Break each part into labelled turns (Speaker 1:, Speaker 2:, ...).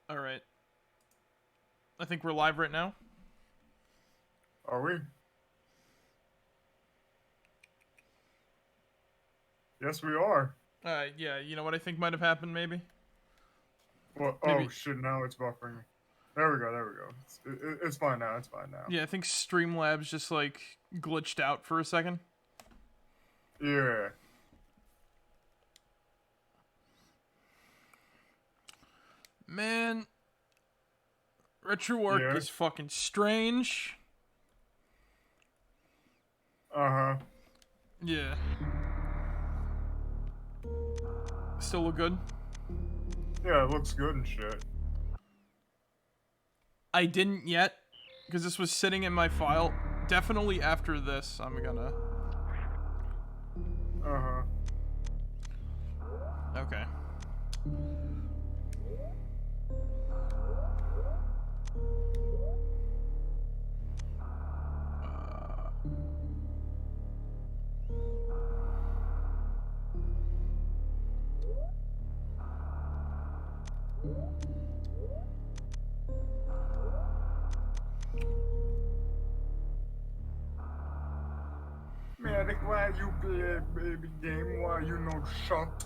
Speaker 1: Alright. I think we're live right now.
Speaker 2: Are we? Yes, we are.
Speaker 1: Yeah, you know what I think might have happened, maybe?
Speaker 2: Well,
Speaker 1: Maybe.
Speaker 2: oh shit, now it's buffering. There we go. It's fine now,
Speaker 1: Yeah, I think Streamlabs just, like, glitched out for a second.
Speaker 2: Yeah.
Speaker 1: Man. Retroarch is fucking strange.
Speaker 2: Uh-huh.
Speaker 1: Yeah. Still look good?
Speaker 2: Yeah, it looks good and shit.
Speaker 1: I didn't yet, because this was sitting in my file. Definitely after this, I'm gonna...
Speaker 2: Uh-huh.
Speaker 1: Okay.
Speaker 2: Marek, why you play baby game? Why you no shot?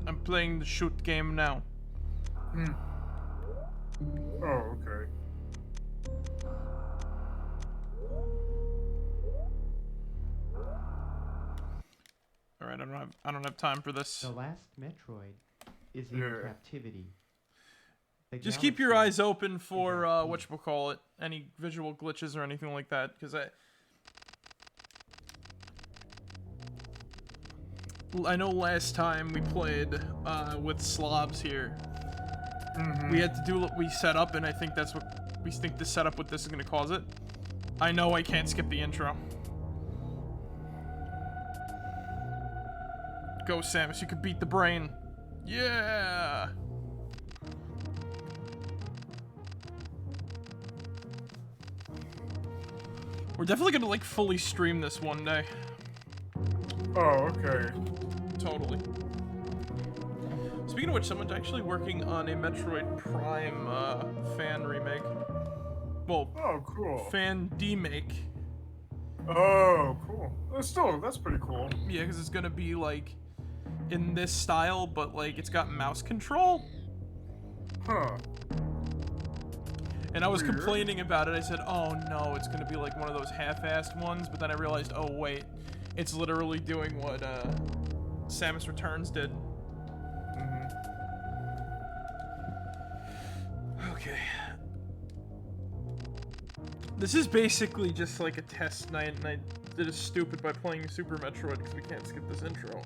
Speaker 1: I'm playing the shoot game now.
Speaker 2: Oh, okay.
Speaker 1: Alright, I don't have time for this.
Speaker 3: The last Metroid is in captivity.
Speaker 1: Just keep your eyes open for whatchamacallit, any visual glitches or anything like that, because I know last time we played with slobs here, we had to do what we set up, and I think that's what we think the setup with this is going to cause it. I know I can't skip the intro. Go, Samus, you could beat the brain. Yeah! We're definitely gonna, like, fully stream this one day.
Speaker 2: Oh, okay.
Speaker 1: Totally. Speaking of which, someone's actually working on a Metroid Prime, fan remake. Well,
Speaker 2: oh, cool.
Speaker 1: Fan demake.
Speaker 2: Oh, cool. That's pretty cool.
Speaker 1: Yeah, because it's gonna be, like, in this style, but, like, it's got mouse control.
Speaker 2: Huh.
Speaker 1: And I was complaining about it. I said, oh no, it's gonna be like one of those half-assed ones, but then I realized, oh wait, it's literally doing what Samus Returns did. Okay. This is basically just like a test night, and I did it stupid by playing Super Metroid because we can't skip this intro.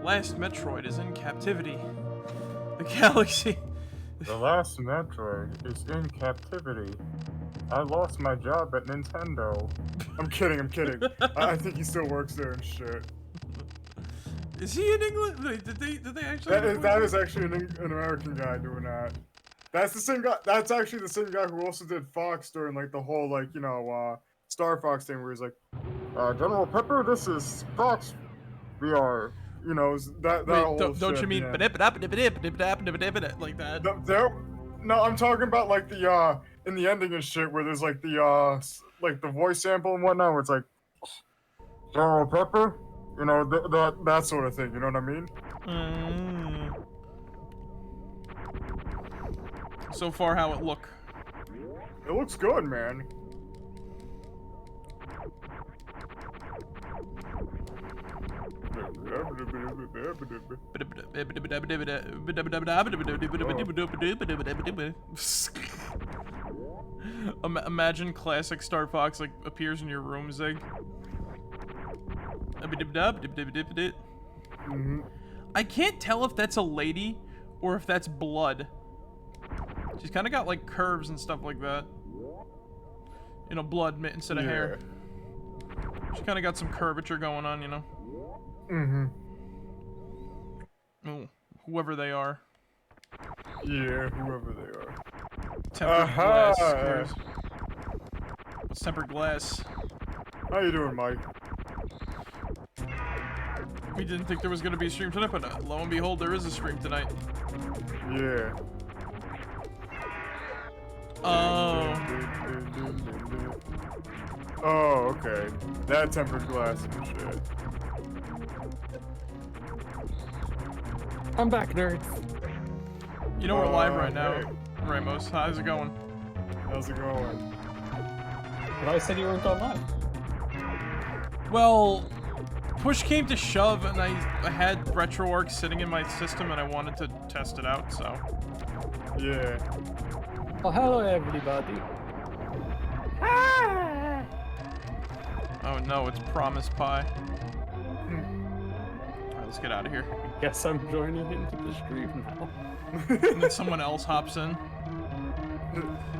Speaker 1: Last Metroid is in captivity. The galaxy...
Speaker 2: The last Metroid is in captivity. I lost my job at Nintendo. I'm kidding. I think he still works there and shit.
Speaker 1: Is he in England? Wait, did they actually...
Speaker 2: That is actually an American guy doing that. That's the same guy. That's actually the same guy who also did Fox during, like, the whole, like, you know, Star Fox thing where he's like, General Pepper, this is Fox VR. You know, that
Speaker 1: Wait,
Speaker 2: whole
Speaker 1: don't
Speaker 2: shit,
Speaker 1: you mean like that?
Speaker 2: No, I'm talking about, like, the in the ending and shit where there's like the voice sample and whatnot where it's like General Pepper, you know, that sort of thing. You know what I mean?
Speaker 1: So far, how it look?
Speaker 2: It looks good, man.
Speaker 1: Imagine classic Star Fox like appears in your room, Zig. I can't tell if that's a lady or if that's blood. She's kind of got like curves and stuff like that. You know, blood instead of hair. She kind of got some curvature going on, you know. Oh, whoever they are.
Speaker 2: Yeah, whoever they are.
Speaker 1: Tempered glass. What's tempered glass?
Speaker 2: How you doing, Mike?
Speaker 1: We didn't think there was gonna be a stream tonight, but lo and behold, there is a stream tonight.
Speaker 2: Yeah.
Speaker 1: Oh.
Speaker 2: Oh, okay. That tempered glass and shit.
Speaker 4: I'm back, nerds.
Speaker 1: You know we're live right now,
Speaker 2: Hey.
Speaker 1: Ramos. How's it going?
Speaker 2: How's it going?
Speaker 4: But I said you weren't online.
Speaker 1: Well, push came to shove, and I had RetroArch sitting in my system, and I wanted to test it out, so.
Speaker 2: Yeah.
Speaker 4: Well, hello, everybody.
Speaker 1: Oh no, it's Promise Pie. Alright, let's get out of here.
Speaker 4: Guess I'm joining into the stream now.
Speaker 1: And then someone else hops in.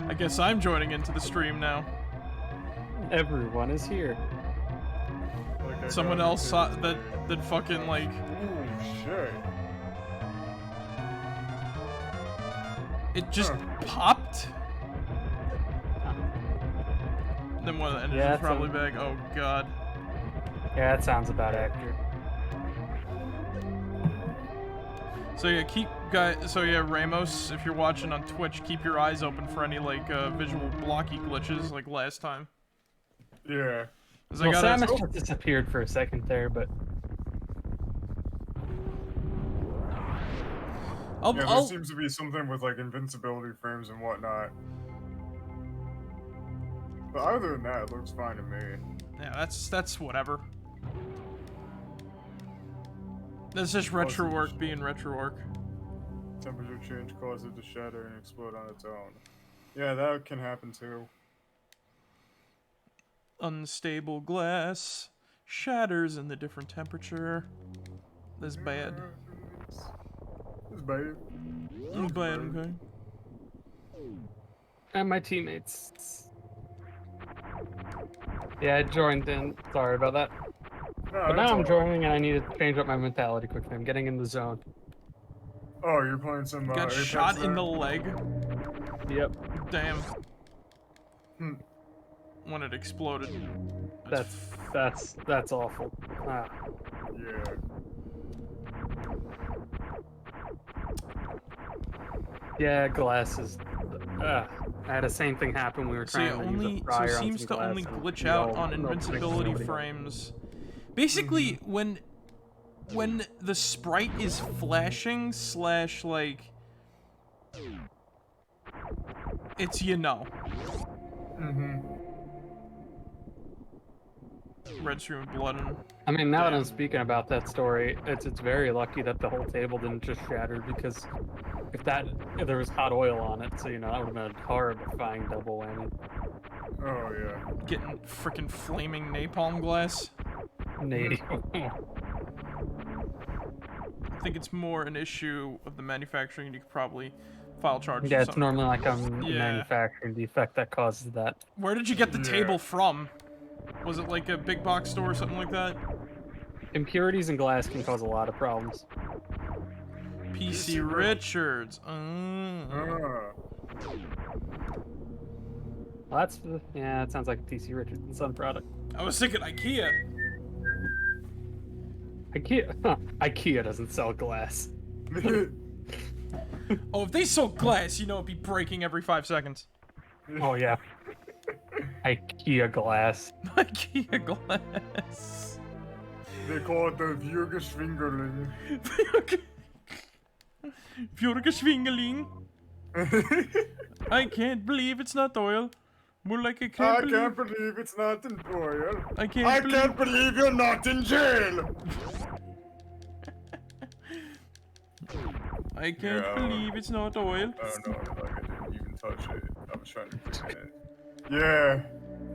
Speaker 1: I guess I'm joining into the stream now.
Speaker 4: Everyone is here.
Speaker 2: Like I
Speaker 1: Someone
Speaker 2: got
Speaker 1: else
Speaker 2: it.
Speaker 1: saw that fucking like.
Speaker 2: Ooh, shit.
Speaker 1: It just popped. Then one of the engines
Speaker 4: Yeah,
Speaker 1: was probably big. Oh god.
Speaker 4: Yeah, that sounds about accurate.
Speaker 1: So yeah, so yeah, Ramos, if you're watching on Twitch, keep your eyes open for any like visual blocky glitches like last time.
Speaker 2: Yeah.
Speaker 1: 'Cause
Speaker 4: Well,
Speaker 1: I gotta.
Speaker 4: Samus just disappeared for a second there, but
Speaker 1: I'll,
Speaker 2: Yeah, there
Speaker 1: I'll,
Speaker 2: seems to be something with like invincibility frames and whatnot. But other than that, it looks fine to me.
Speaker 1: yeah, that's whatever. That's just RetroArch being RetroArch.
Speaker 2: Temperature change causes it to shatter and explode on its own. Yeah, that can happen too.
Speaker 1: Unstable glass shatters in the different temperature. That's bad.
Speaker 2: It's bad.
Speaker 1: That's bad, okay.
Speaker 4: and my teammates. Yeah, I joined in. Sorry about that.
Speaker 2: No,
Speaker 4: But now
Speaker 2: it's
Speaker 4: I'm
Speaker 2: all-
Speaker 4: joining and I need to change up my mentality quickly. I'm getting in the zone.
Speaker 2: Oh, you're playing some.
Speaker 1: Got
Speaker 2: Apex
Speaker 1: shot in
Speaker 2: there?
Speaker 1: the leg.
Speaker 4: Yep.
Speaker 1: Damn.
Speaker 2: Hmm.
Speaker 1: When it exploded.
Speaker 4: That's awful. Ah.
Speaker 2: Yeah.
Speaker 4: Yeah, glasses. I had the same thing happen when we were
Speaker 1: So yeah,
Speaker 4: trying to use
Speaker 1: only
Speaker 4: a fryer
Speaker 1: so it
Speaker 4: on
Speaker 1: seems
Speaker 4: some
Speaker 1: to
Speaker 4: glass
Speaker 1: only
Speaker 4: and
Speaker 1: glitch
Speaker 4: no-
Speaker 1: out on
Speaker 4: no
Speaker 1: invincibility
Speaker 4: predictability.
Speaker 1: frames. Basically, when the sprite is flashing slash like it's
Speaker 2: Mm-hmm.
Speaker 1: red stream of blood and
Speaker 4: I mean, now that
Speaker 1: Damn.
Speaker 4: I'm speaking about that story, it's very lucky that the whole table didn't just shatter because if there was hot oil on it, so that would have been a horrifying double whammy.
Speaker 2: Oh yeah.
Speaker 1: getting freaking flaming napalm glass.
Speaker 4: Native.
Speaker 1: I think it's more an issue of the manufacturing. You could probably file charges.
Speaker 4: Yeah,
Speaker 1: or
Speaker 4: it's
Speaker 1: something.
Speaker 4: normally like a
Speaker 1: Yeah.
Speaker 4: manufacturing defect that causes that.
Speaker 1: Where did you get the
Speaker 2: Yeah.
Speaker 1: table from? Was it like a big box store or something like that?
Speaker 4: Impurities in glass can cause a lot of problems.
Speaker 1: PC Richards.
Speaker 2: Ah.
Speaker 4: Well, yeah, it sounds like a PC Richardson Son product.
Speaker 1: I was thinking IKEA.
Speaker 4: IKEA doesn't sell glass.
Speaker 1: Oh, if they sold glass, it'd be breaking every 5 seconds.
Speaker 4: Oh yeah. IKEA glass.
Speaker 1: IKEA glass.
Speaker 2: They call it the Viergeschwingerling.
Speaker 1: Fjordgeschwingeling. I can't believe it's not oil. More like I
Speaker 2: I
Speaker 1: can't
Speaker 2: can't believe it's not in oil.
Speaker 1: I
Speaker 2: I
Speaker 1: can't believe.
Speaker 2: can't believe you're not in jail.
Speaker 1: I can't
Speaker 2: Yeah.
Speaker 1: believe it's not oil.
Speaker 2: Oh no, like I didn't even touch it. I was trying to clean it. Yeah.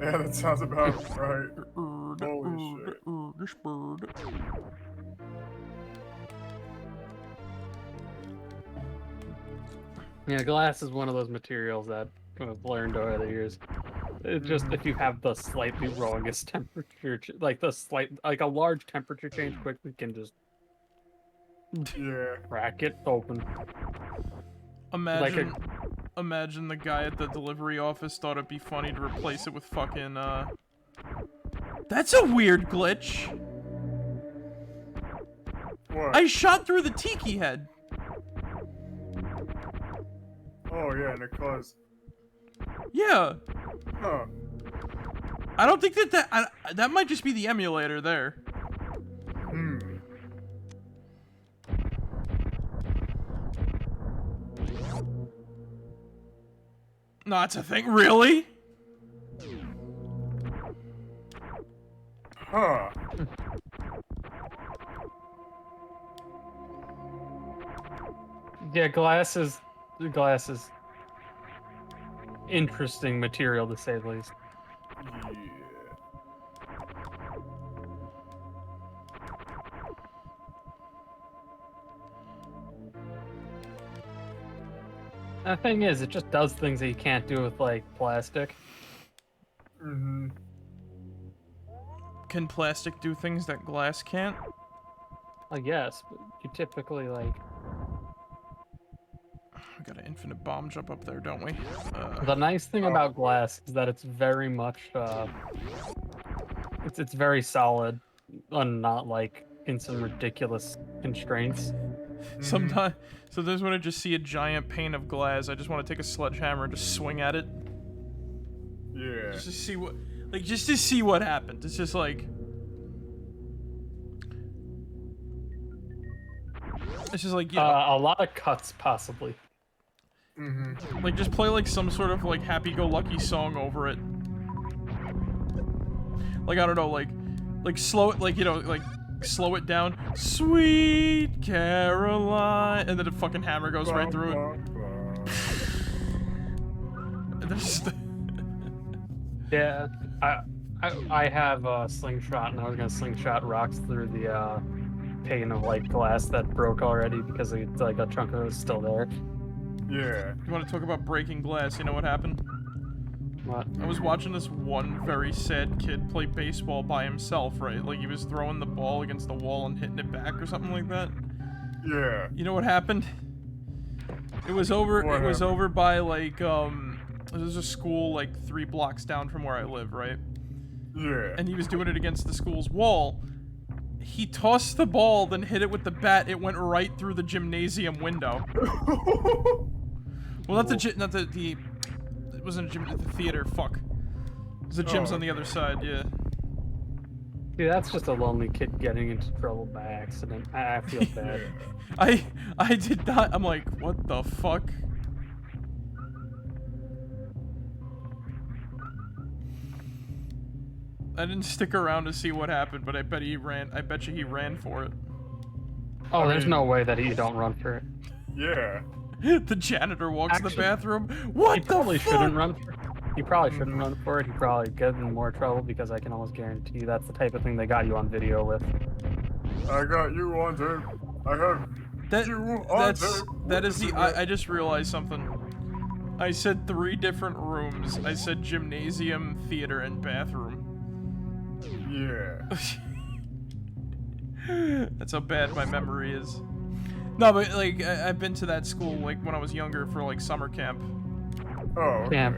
Speaker 2: Yeah, that sounds about right. Holy shit.
Speaker 4: Yeah, glass is one of those materials that I've learned over the years. It just if you have the slightly wrongest temperature, like a large temperature change quickly can just
Speaker 2: Yeah.
Speaker 4: crack it open.
Speaker 1: Imagine, imagine the guy at the delivery office thought it'd be funny to replace it with fucking, That's a weird glitch.
Speaker 2: What?
Speaker 1: I shot through the tiki head.
Speaker 2: Oh yeah, and it caused.
Speaker 1: Yeah.
Speaker 2: Huh.
Speaker 1: I don't think that might just be the emulator there.
Speaker 2: Hmm.
Speaker 1: No, it's a thing. Really?
Speaker 2: Huh.
Speaker 4: Yeah, glass is interesting material to say the least.
Speaker 2: Yeah.
Speaker 4: The thing is, it just does things that you can't do with like plastic.
Speaker 2: Mm-hmm.
Speaker 1: Can plastic do things that glass can't?
Speaker 4: I guess, but you typically like.
Speaker 1: We got an infinite bomb jump up there, don't we?
Speaker 4: The nice thing about glass is that it's very much it's very solid and not like in some ridiculous constraints.
Speaker 1: Sometimes when I just see a giant pane of glass, I just want to take a sledgehammer and just swing at it.
Speaker 2: Yeah.
Speaker 1: Just to see what, just to see what happened. It's just like, you know,
Speaker 4: A lot of cuts possibly.
Speaker 2: Mm-hmm.
Speaker 1: like just play like some sort of like happy-go-lucky song over it. Like I don't know, like slow it, like you know, like slow it down. Sweet Caroline, and then the fucking hammer goes right through it. And then just
Speaker 4: Yeah, I have a slingshot, and I was gonna slingshot rocks through the pane of like glass that broke already because it's like a chunk of it was still there.
Speaker 2: Yeah.
Speaker 1: You want to talk about breaking glass? You know what happened?
Speaker 4: What?
Speaker 1: I was watching this one very sad kid play baseball by himself, right? Like he was throwing the ball against the wall and hitting it back or something like that.
Speaker 2: Yeah.
Speaker 1: You know what happened? It was over.
Speaker 2: What
Speaker 1: It was
Speaker 2: happened?
Speaker 1: over by like there's a school like 3 blocks down from where I live, right?
Speaker 2: Yeah.
Speaker 1: And he was doing it against the school's wall. He tossed the ball, then hit it with the bat. It went right through the gymnasium window. Well, not the. It wasn't a gym. The theater. Fuck. The gym's on the other side. Yeah.
Speaker 4: Dude, that's just a lonely kid getting into trouble by accident. I feel bad.
Speaker 1: I did not. I'm like, what the fuck? I didn't stick around to see what happened, but I bet he ran. I bet you he ran for it.
Speaker 4: Oh, there's
Speaker 2: mean-
Speaker 4: no way that you don't run for it.
Speaker 2: Yeah.
Speaker 1: The janitor walks in the
Speaker 4: Actually,
Speaker 1: bathroom. What
Speaker 4: He
Speaker 1: the
Speaker 4: probably
Speaker 1: fuck?
Speaker 4: shouldn't run for it. He probably shouldn't run for it. He probably get in more trouble because I can almost guarantee you that's the type of thing they got you on video with.
Speaker 2: I got you on tape. I have you on tape.
Speaker 1: That is the. I just realized something. I said 3 different rooms. I said gymnasium, theater, and bathroom.
Speaker 2: Yeah.
Speaker 1: That's how bad my memory is. No, but like I've been to that school like when I was younger for like summer camp.
Speaker 2: Oh. Okay.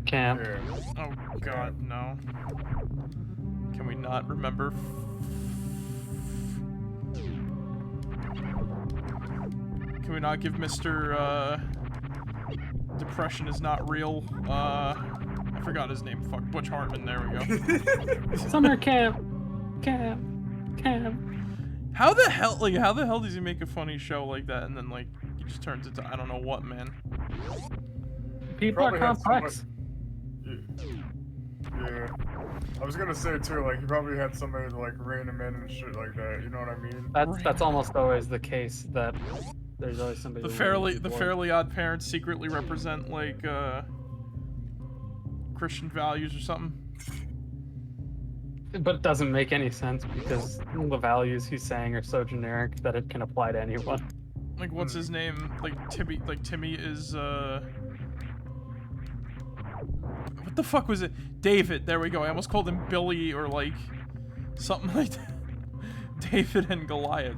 Speaker 4: Camp.
Speaker 2: Yeah.
Speaker 1: Oh god, no. Can we not remember? Can we not give Mr. Depression is not real? I forgot his name. Fuck, Butch Hartman. There we go.
Speaker 4: Summer camp.
Speaker 1: How the hell does he make a funny show like that and then like he just turns into I don't know what, man?
Speaker 4: People are
Speaker 2: Probably had so
Speaker 4: complex.
Speaker 2: Yeah. I was gonna say too, like he probably had somebody to like rein him in and shit like that. You know what I mean?
Speaker 4: That's almost always the case. That there's always somebody.
Speaker 1: The
Speaker 4: who
Speaker 1: Fairly
Speaker 4: wins
Speaker 1: the
Speaker 4: war.
Speaker 1: Fairly Odd Parents secretly represent like Christian values or something.
Speaker 4: But it doesn't make any sense because the values he's saying are so generic that it can apply to anyone.
Speaker 1: Like what's his name? Like Timmy is what the fuck was it? David, there we go. I almost called him Billy or like something like that. David and Goliath.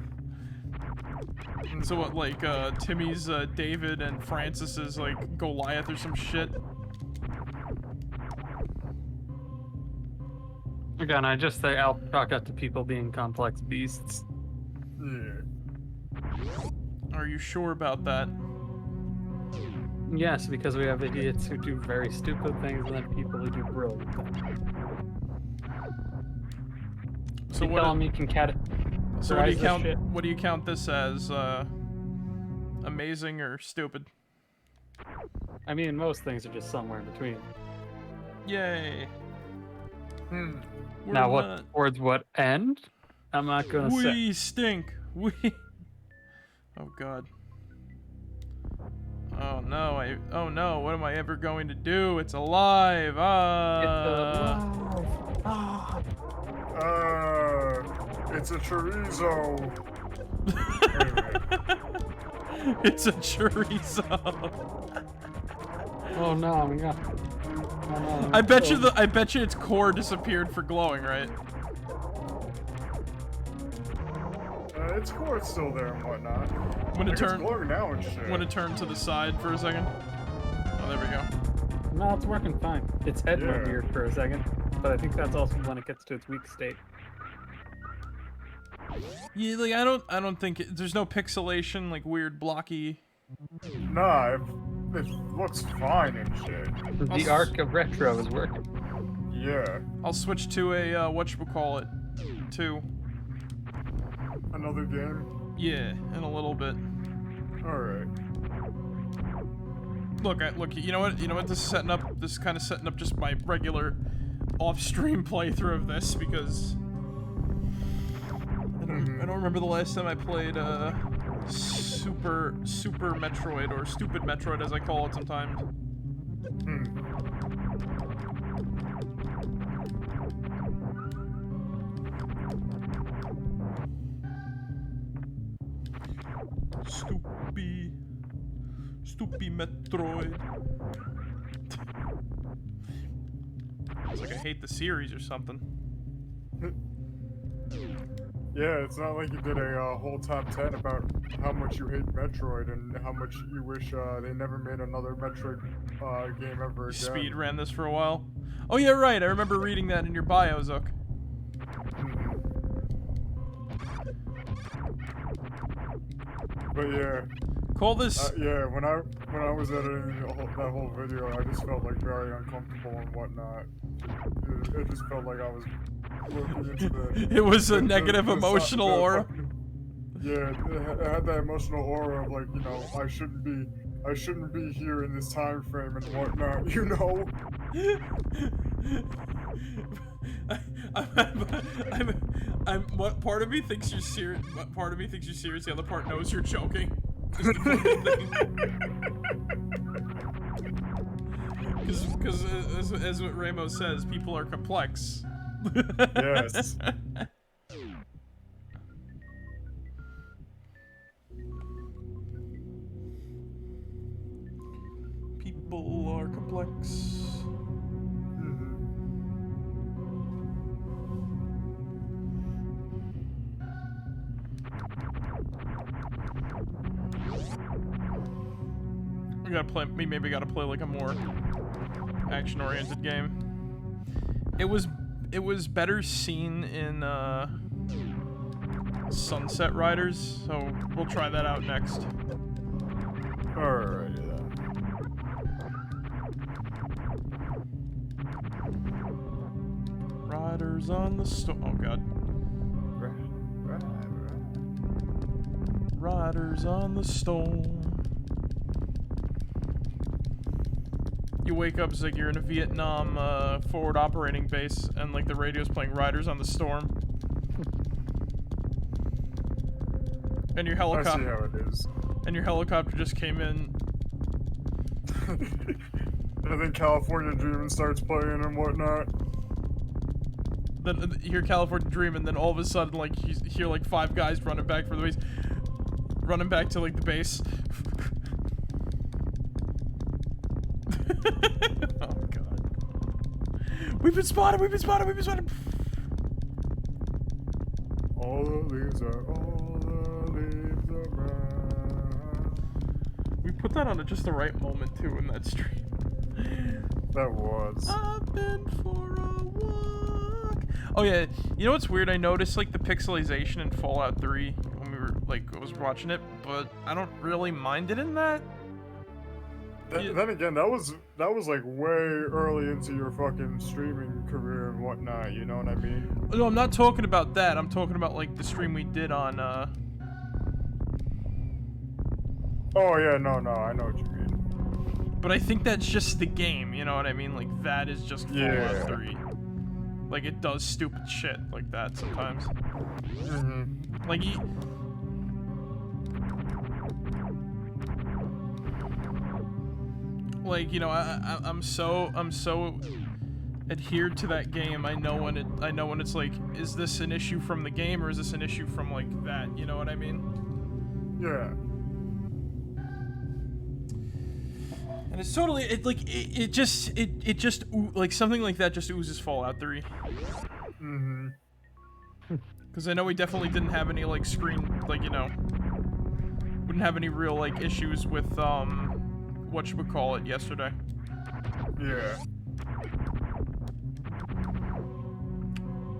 Speaker 1: And so what, like Timmy's David and Francis is like Goliath or some shit.
Speaker 4: Again, I just say I'll chalk up to people being complex beasts.
Speaker 2: Yeah.
Speaker 1: Are you sure about that?
Speaker 4: Yes, because we have idiots who do very stupid things and then people who do brilliant things.
Speaker 1: So
Speaker 4: You
Speaker 1: what?
Speaker 4: telling me you can
Speaker 1: So what do you
Speaker 4: categorize this
Speaker 1: count?
Speaker 4: shit?
Speaker 1: What do you count this as? Amazing or stupid?
Speaker 4: I mean, most things are just somewhere in between.
Speaker 1: Yay!
Speaker 2: Hmm.
Speaker 1: We're
Speaker 4: Now,
Speaker 1: not-
Speaker 4: what towards what end? I'm not gonna say.
Speaker 1: We stink. We. Oh God. Oh no! Oh no! What am I ever going to do? It's alive!
Speaker 2: It's a chorizo. Anyway.
Speaker 1: It's a chorizo.
Speaker 4: Oh no! I'm gonna. Oh, no,
Speaker 1: I bet you its core disappeared for glowing, right?
Speaker 2: Its core's still there and whatnot.
Speaker 1: When it
Speaker 2: It's
Speaker 1: turned.
Speaker 2: glowing now and shit.
Speaker 1: When it turned to the side for a second. Oh, there we go.
Speaker 4: No, it's working fine. Its head went
Speaker 2: Yeah.
Speaker 4: weird for a second, but I think that's also when it gets to its weak state.
Speaker 1: Yeah, like I don't think there's no pixelation, like weird blocky.
Speaker 2: Nah, it looks fine and shit.
Speaker 4: The arc of retro is working.
Speaker 2: Yeah.
Speaker 1: I'll switch to a whatchamacallit 2.
Speaker 2: Another game?
Speaker 1: Yeah, in a little bit.
Speaker 2: Alright.
Speaker 1: Look. You know what? This is setting up. This is kind of setting up just my regular off-stream playthrough of this because I don't remember the last time I played Super Metroid, or Stupid Metroid as I call it sometimes. Stupid Metroid. It's like I hate the series or something.
Speaker 2: Yeah, it's not like you did a whole top 10 about how much you hate Metroid and how much you wish they never made another Metroid game ever again.
Speaker 1: Speed ran this for a while. Oh yeah, right. I remember reading that in your bio, Zook.
Speaker 2: But yeah.
Speaker 1: Call this.
Speaker 2: Yeah, when I was editing that whole video, I just felt like very uncomfortable and whatnot. It just felt like I was looking into the.
Speaker 1: It was a negative emotional aura.
Speaker 2: Yeah, it had that emotional aura of like, you know, I shouldn't be here in this time frame and whatnot, you know.
Speaker 1: What part of me thinks you're serious? What part of me thinks you're serious? The other part knows you're joking. Because as what Ramos says, people are complex.
Speaker 2: Yes.
Speaker 1: People are complex. We gotta play. We maybe gotta play like a more action-oriented game. It was better seen in Sunset Riders, so we'll try that out next.
Speaker 2: Alrighty then.
Speaker 1: Riders on the storm. Oh god. Riders on the storm. You wake up, Zig, you're in a Vietnam forward operating base, and like the radio's playing Riders on the Storm. And your helicopter.
Speaker 2: I see how it is.
Speaker 1: And your helicopter just came in.
Speaker 2: And then California Dreaming starts playing and whatnot.
Speaker 1: Then you hear California Dream, and then all of a sudden, like, you hear like 5 guys running back for the base. Running back to like the base. Oh god. We've been spotted, we've been spotted, we've been spotted.
Speaker 2: All the leaves around.
Speaker 1: We put that on at just the right moment too in that stream.
Speaker 2: That was.
Speaker 1: I've been for a walk. Oh yeah, you know what's weird? I noticed like the pixelization in Fallout 3 when we like, was watching it, but I don't really mind it in that.
Speaker 2: Then again, that was like way early into your fucking streaming career and whatnot. You know what I mean?
Speaker 1: No, I'm not talking about that. I'm talking about like the stream we did on.
Speaker 2: Oh yeah, no, I know what you mean.
Speaker 1: But I think that's just the game. You know what I mean? Like that is just Fallout 3. Like it does stupid shit like that sometimes. Like like, you know, I'm so adhered to that game. I know when it's like, is this an issue from the game or is this an issue from like that? You know what I mean?
Speaker 2: Yeah.
Speaker 1: And it's totally it just like something like that just oozes Fallout 3. Because I know we definitely didn't have any like screen, like, you know, wouldn't have any real like issues with whatchamacallit yesterday.
Speaker 2: Yeah.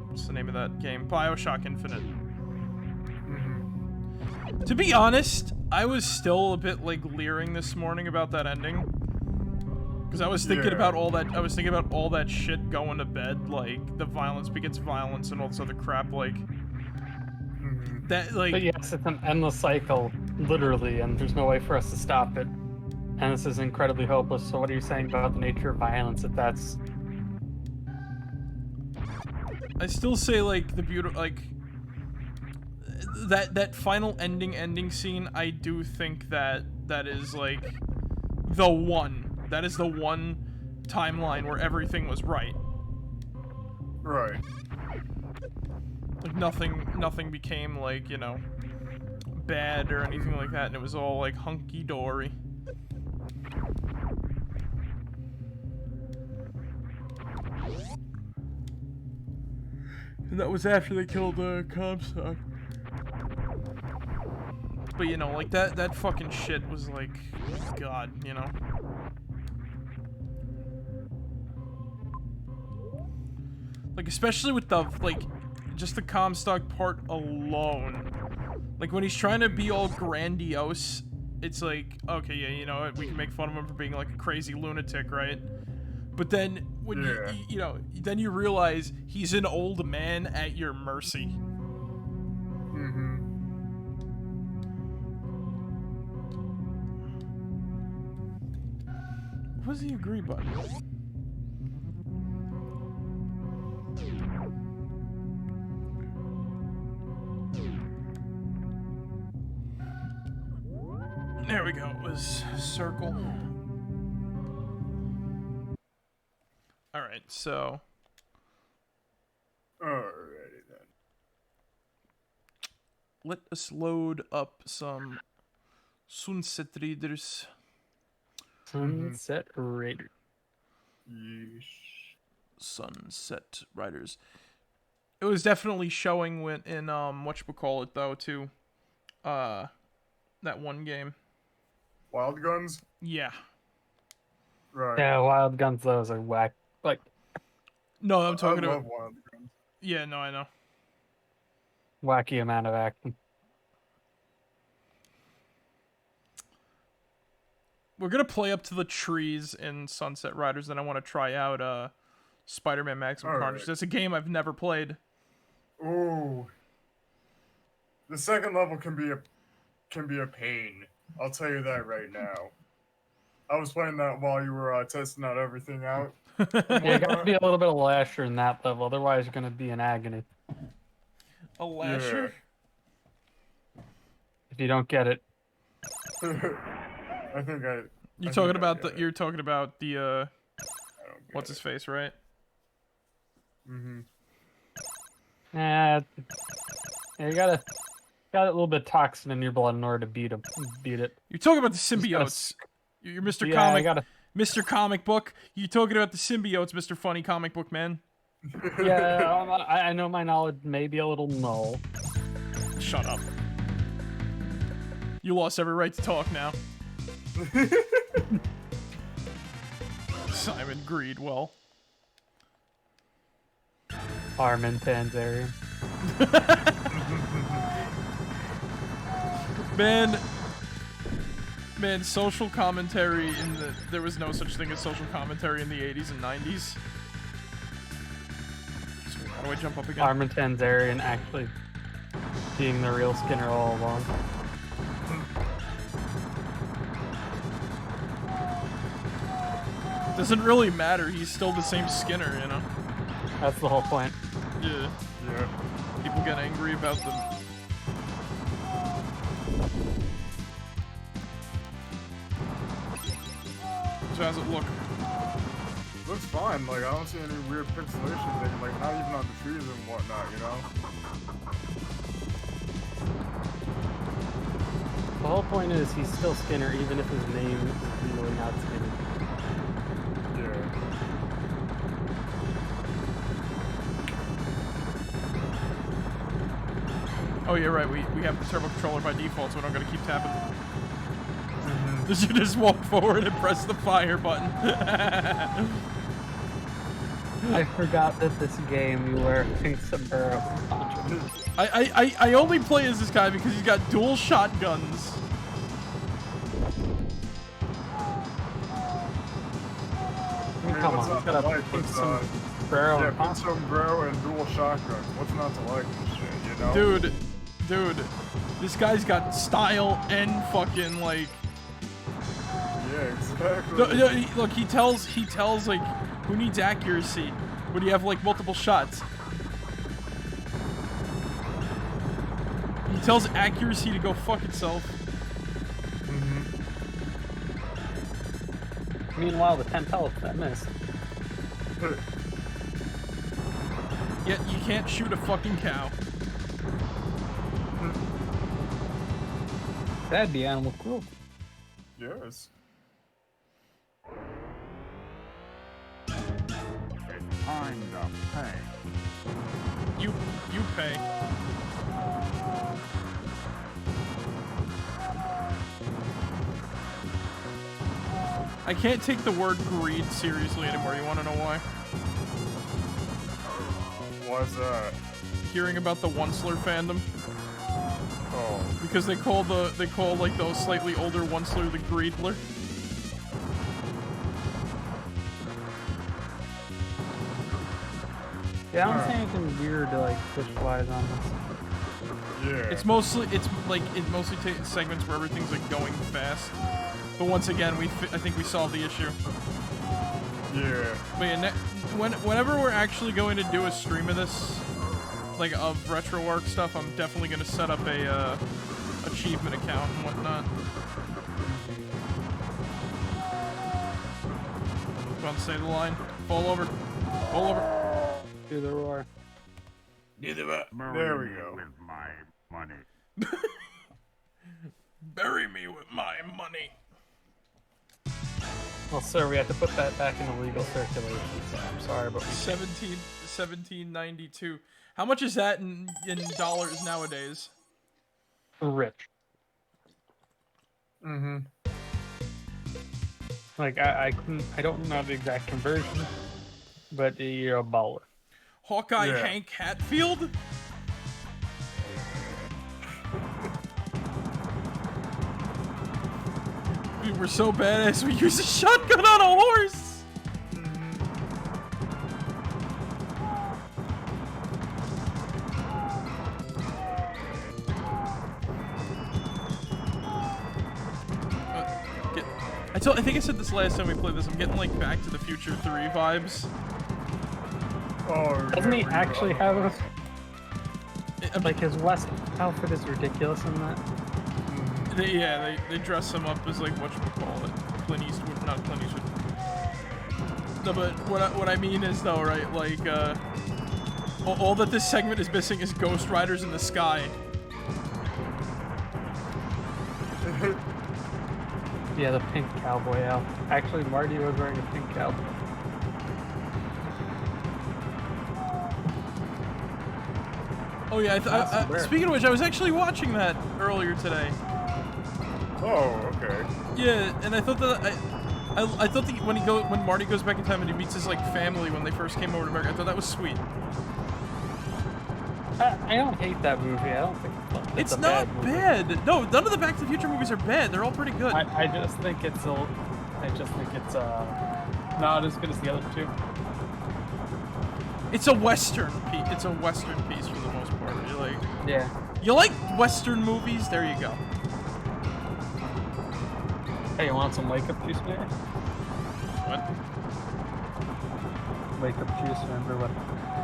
Speaker 1: What's the name of that game? BioShock Infinite. To be honest, I was still a bit like leering this morning about that ending. Because I was thinking about all that. I was thinking about all that shit going to bed, like the violence begets violence and all this other crap, like that. Like,
Speaker 4: but yes, it's an endless cycle, literally, and there's no way for us to stop it. And this is incredibly hopeless. So, what are you saying about the nature of violence? If that's,
Speaker 1: I still say like the beautiful, like that final ending scene. I do think that is like the one. That is the one timeline where everything was right.
Speaker 2: Right.
Speaker 1: Like nothing became like, you know, bad or anything like that, and it was all like hunky dory. And that was after they killed Comstock. But you know, like that fucking shit was like, God, you know. Like, especially with the, like, just the Comstock part alone. Like, when he's trying to be all grandiose, it's like, okay, yeah, you know what, we can make fun of him for being, like, a crazy lunatic, right? But then, when you know, then you realize he's an old man at your mercy. What's the agree button? There we go, it was circle. Alright, so.
Speaker 2: Alrighty then.
Speaker 1: Let us load up some Sunset Raiders.
Speaker 4: Sunset Raiders.
Speaker 2: Yeesh.
Speaker 1: Sunset Riders. It was definitely showing when in whatchamacallit though too. That one game.
Speaker 2: Wild Guns?
Speaker 1: Yeah.
Speaker 2: Right.
Speaker 4: Yeah, Wild Guns, those are whack. Like,
Speaker 1: no, I'm talking
Speaker 2: I
Speaker 1: about.
Speaker 2: love Wild Guns.
Speaker 1: Yeah, no, I know.
Speaker 4: Wacky amount of action.
Speaker 1: We're gonna play up to the trees in Sunset Riders, and I want to try out Spider-Man Maximum Carnage. That's a game I've never played.
Speaker 2: Ooh. The second level can be a pain. I'll tell you that right now. I was playing that while you were testing out everything out.
Speaker 4: Yeah, you gotta be a little bit of lasher in that level, otherwise you're gonna be in agony.
Speaker 1: A lasher?
Speaker 4: If you don't get it.
Speaker 2: I think I.
Speaker 1: You're talking about the what's his face, right?
Speaker 4: Yeah, you gotta got a little bit of toxin in your blood in order to beat it.
Speaker 1: You're talking about the symbiotes. You're Mr.
Speaker 4: Yeah,
Speaker 1: Comic, Mr. Comic Book. You're talking about the symbiotes, Mr. Funny Comic Book Man.
Speaker 4: Yeah, I know my knowledge may be a little null.
Speaker 1: Shut up. You lost every right to talk now. Simon Greedwell.
Speaker 4: Armin Panzerian.
Speaker 1: Man, social commentary in the... There was no such thing as social commentary in the 80s and 90s. So how do I jump up again?
Speaker 4: Armentan's Arian actually being the real Skinner all along.
Speaker 1: Doesn't really matter, he's still the same Skinner, you know?
Speaker 4: That's the whole point.
Speaker 1: Yeah.
Speaker 2: Yeah.
Speaker 1: People get angry about them. So how's it look?
Speaker 2: Looks fine. Like I don't see any weird pixelation thing. Like not even on the trees and whatnot. You know.
Speaker 4: The whole point is he's still Skinner, even if his name is really not Skinner.
Speaker 2: Yeah.
Speaker 1: Oh yeah, right, we have the turbo controller by default, so we don't gotta keep tapping. You just walk forward and press the fire button.
Speaker 4: I forgot that this game you wear a pink sombrero.
Speaker 1: I only play as this guy because he's got dual shotguns.
Speaker 4: Come
Speaker 2: what's
Speaker 4: on,
Speaker 2: not
Speaker 4: he's got
Speaker 2: to
Speaker 4: a
Speaker 2: like
Speaker 4: pink
Speaker 2: with,
Speaker 4: sombrero.
Speaker 2: yeah,
Speaker 4: and
Speaker 2: pink sombrero and dual shotguns. What's not to like this shit? You know.
Speaker 1: Dude, this guy's got style and fucking like.
Speaker 2: Yeah, exactly.
Speaker 1: Look, he tells like who needs accuracy when you have like multiple shots. He tells accuracy to go fuck itself.
Speaker 4: Meanwhile, the 10 pellets that missed.
Speaker 1: Yet you can't shoot a fucking cow.
Speaker 4: That'd be animal cruelty.
Speaker 2: Yes.
Speaker 5: It's time to pay.
Speaker 1: You pay. I can't take the word greed seriously anymore. You want to know why?
Speaker 2: Why's that?
Speaker 1: Hearing about the Onceler fandom.
Speaker 2: Oh.
Speaker 1: Because they call like those slightly older Onceler the Greedler.
Speaker 4: Yeah, I don't see anything weird to like push-wise on this.
Speaker 2: Yeah.
Speaker 1: It mostly takes segments where everything's like going fast. But once again, I think we solved the issue.
Speaker 2: Yeah.
Speaker 1: But yeah, whenever we're actually going to do a stream of this, like of RetroArch stuff, I'm definitely going to set up a achievement account and whatnot. Go on, say the line. Fall over. Fall over.
Speaker 4: Do the roar.
Speaker 2: There we go.
Speaker 5: With my money.
Speaker 1: Bury me with my money.
Speaker 4: Well, sir, we have to put that back in the legal circulation, so I'm sorry, but we
Speaker 1: 1792. How much is that in dollars nowadays?
Speaker 4: rich.
Speaker 2: Mm-hmm.
Speaker 4: Like, I don't know the exact conversion, but you're a baller.
Speaker 1: Hawkeye
Speaker 2: Yeah.
Speaker 1: Hank Hatfield? We were so badass we used a shotgun on a horse! I think I said this last time we played this, I'm getting like Back to the Future 3 vibes.
Speaker 2: Oh,
Speaker 4: Doesn't he
Speaker 2: yeah,
Speaker 4: actually have a...
Speaker 1: I mean,
Speaker 4: Like, his West outfit is ridiculous in that.
Speaker 1: they dress him up as like whatchamacallit, Clint Eastwood, not Clint Eastwood. No, but what I mean is though, right, like all that this segment is missing is Ghost Riders in the sky.
Speaker 4: Yeah, the pink cowboy out. Actually, Marty was wearing a pink cowboy.
Speaker 1: Oh yeah, speaking of which, I was actually watching that earlier today.
Speaker 2: Oh, okay.
Speaker 1: Yeah, and I thought that I thought that when Marty goes back in time and he meets his like family when they first came over to America, I thought that was sweet.
Speaker 4: I don't hate that movie. I don't think it's fun.
Speaker 1: It's
Speaker 4: a
Speaker 1: not
Speaker 4: movie.
Speaker 1: bad. No, none of the Back to the Future movies are bad. They're all pretty good.
Speaker 4: I just think it's not as good as the other two.
Speaker 1: It's a Western piece. It's a Western piece for the most part. You're like,
Speaker 4: Yeah.
Speaker 1: you like Western movies? There you go.
Speaker 4: Hey, you want some wake up juice, man?
Speaker 1: What?
Speaker 4: Wake up juice. Remember when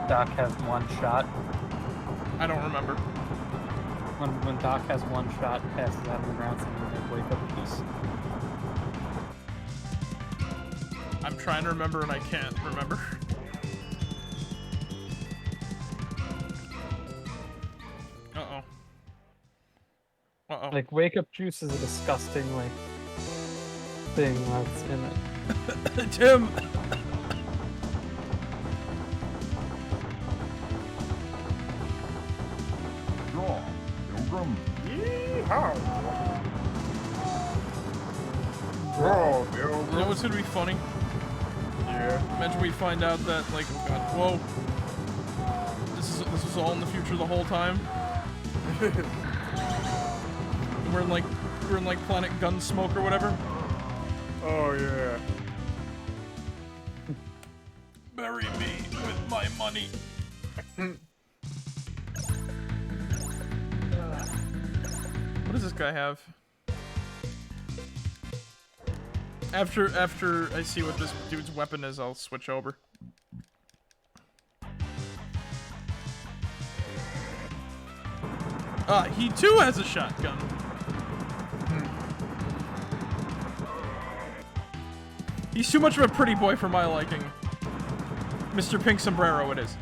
Speaker 4: Doc has one shot?
Speaker 1: I don't remember.
Speaker 4: When Doc has one shot, passes out on the ground, so you make wake up juice.
Speaker 1: I'm trying to remember and I can't remember. Uh-oh. Uh-oh.
Speaker 4: Like wake up juice is a disgusting like thing that's in it.
Speaker 1: Tim!
Speaker 5: Draw, Pilgrim.
Speaker 2: Yeehaw! Bro,
Speaker 1: You know what's gonna be funny?
Speaker 2: yeah.
Speaker 1: Imagine we find out that, like, oh god, whoa. This was all in the future the whole time. We're in like Planet Gunsmoke or whatever.
Speaker 2: Oh yeah.
Speaker 1: Bury me with my money. What does this guy have? After I see what this dude's weapon is, I'll switch over. He too has a shotgun. He's too much of a pretty boy for my liking. Mr. Pink Sombrero it is.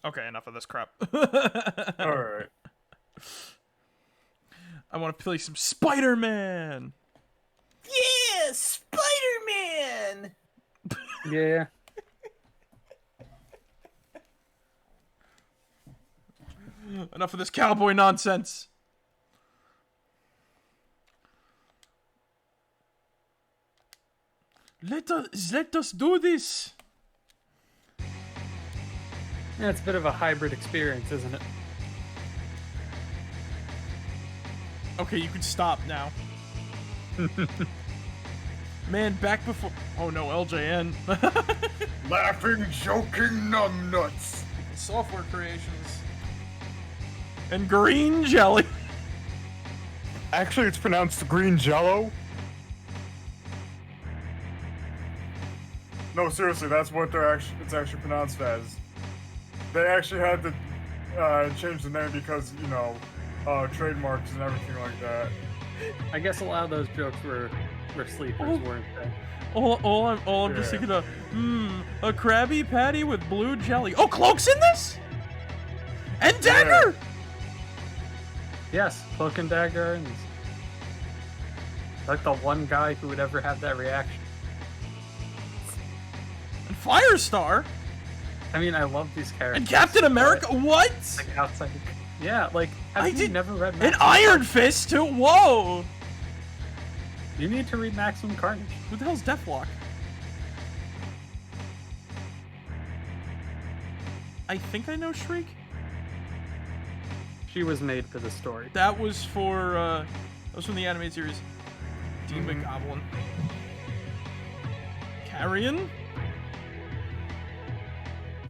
Speaker 1: Okay, enough of this crap.
Speaker 2: Alright.
Speaker 1: I want to play some Spider-Man!
Speaker 6: Yeah, Spider-Man!
Speaker 4: Yeah.
Speaker 1: Enough of this cowboy nonsense! Let us do this!
Speaker 4: Yeah, it's a bit of a hybrid experience, isn't it?
Speaker 1: Okay, you can stop now. Man, back before... Oh no, LJN.
Speaker 2: Laughing, joking, numbnuts.
Speaker 1: Software creations. And green jelly.
Speaker 2: Actually, it's pronounced green jello. No, seriously, that's what it's actually pronounced as. They actually had to change the name because, you know, trademarks and everything like that.
Speaker 4: I guess a lot of those jokes were sleepers, weren't they?
Speaker 1: All I'm just thinking of, a Krabby Patty with blue jelly. Oh, Cloak's in this? And Dagger!
Speaker 4: Yes, Cloak and Dagger, and like the one guy who would ever have that reaction.
Speaker 1: And FIRESTAR!
Speaker 4: I mean, I love these characters.
Speaker 1: And Captain America, what?
Speaker 4: Like outside. Yeah, like have you never read?
Speaker 1: And
Speaker 4: Maximum
Speaker 1: Iron
Speaker 4: Carnage?
Speaker 1: Fist too. Whoa!
Speaker 4: You need to read Maximum Carnage.
Speaker 1: Who the hell's Deathlock? I think I know Shriek.
Speaker 4: She was made for the story.
Speaker 1: That was for that was from the animated series. Demon Goblin. Carrion?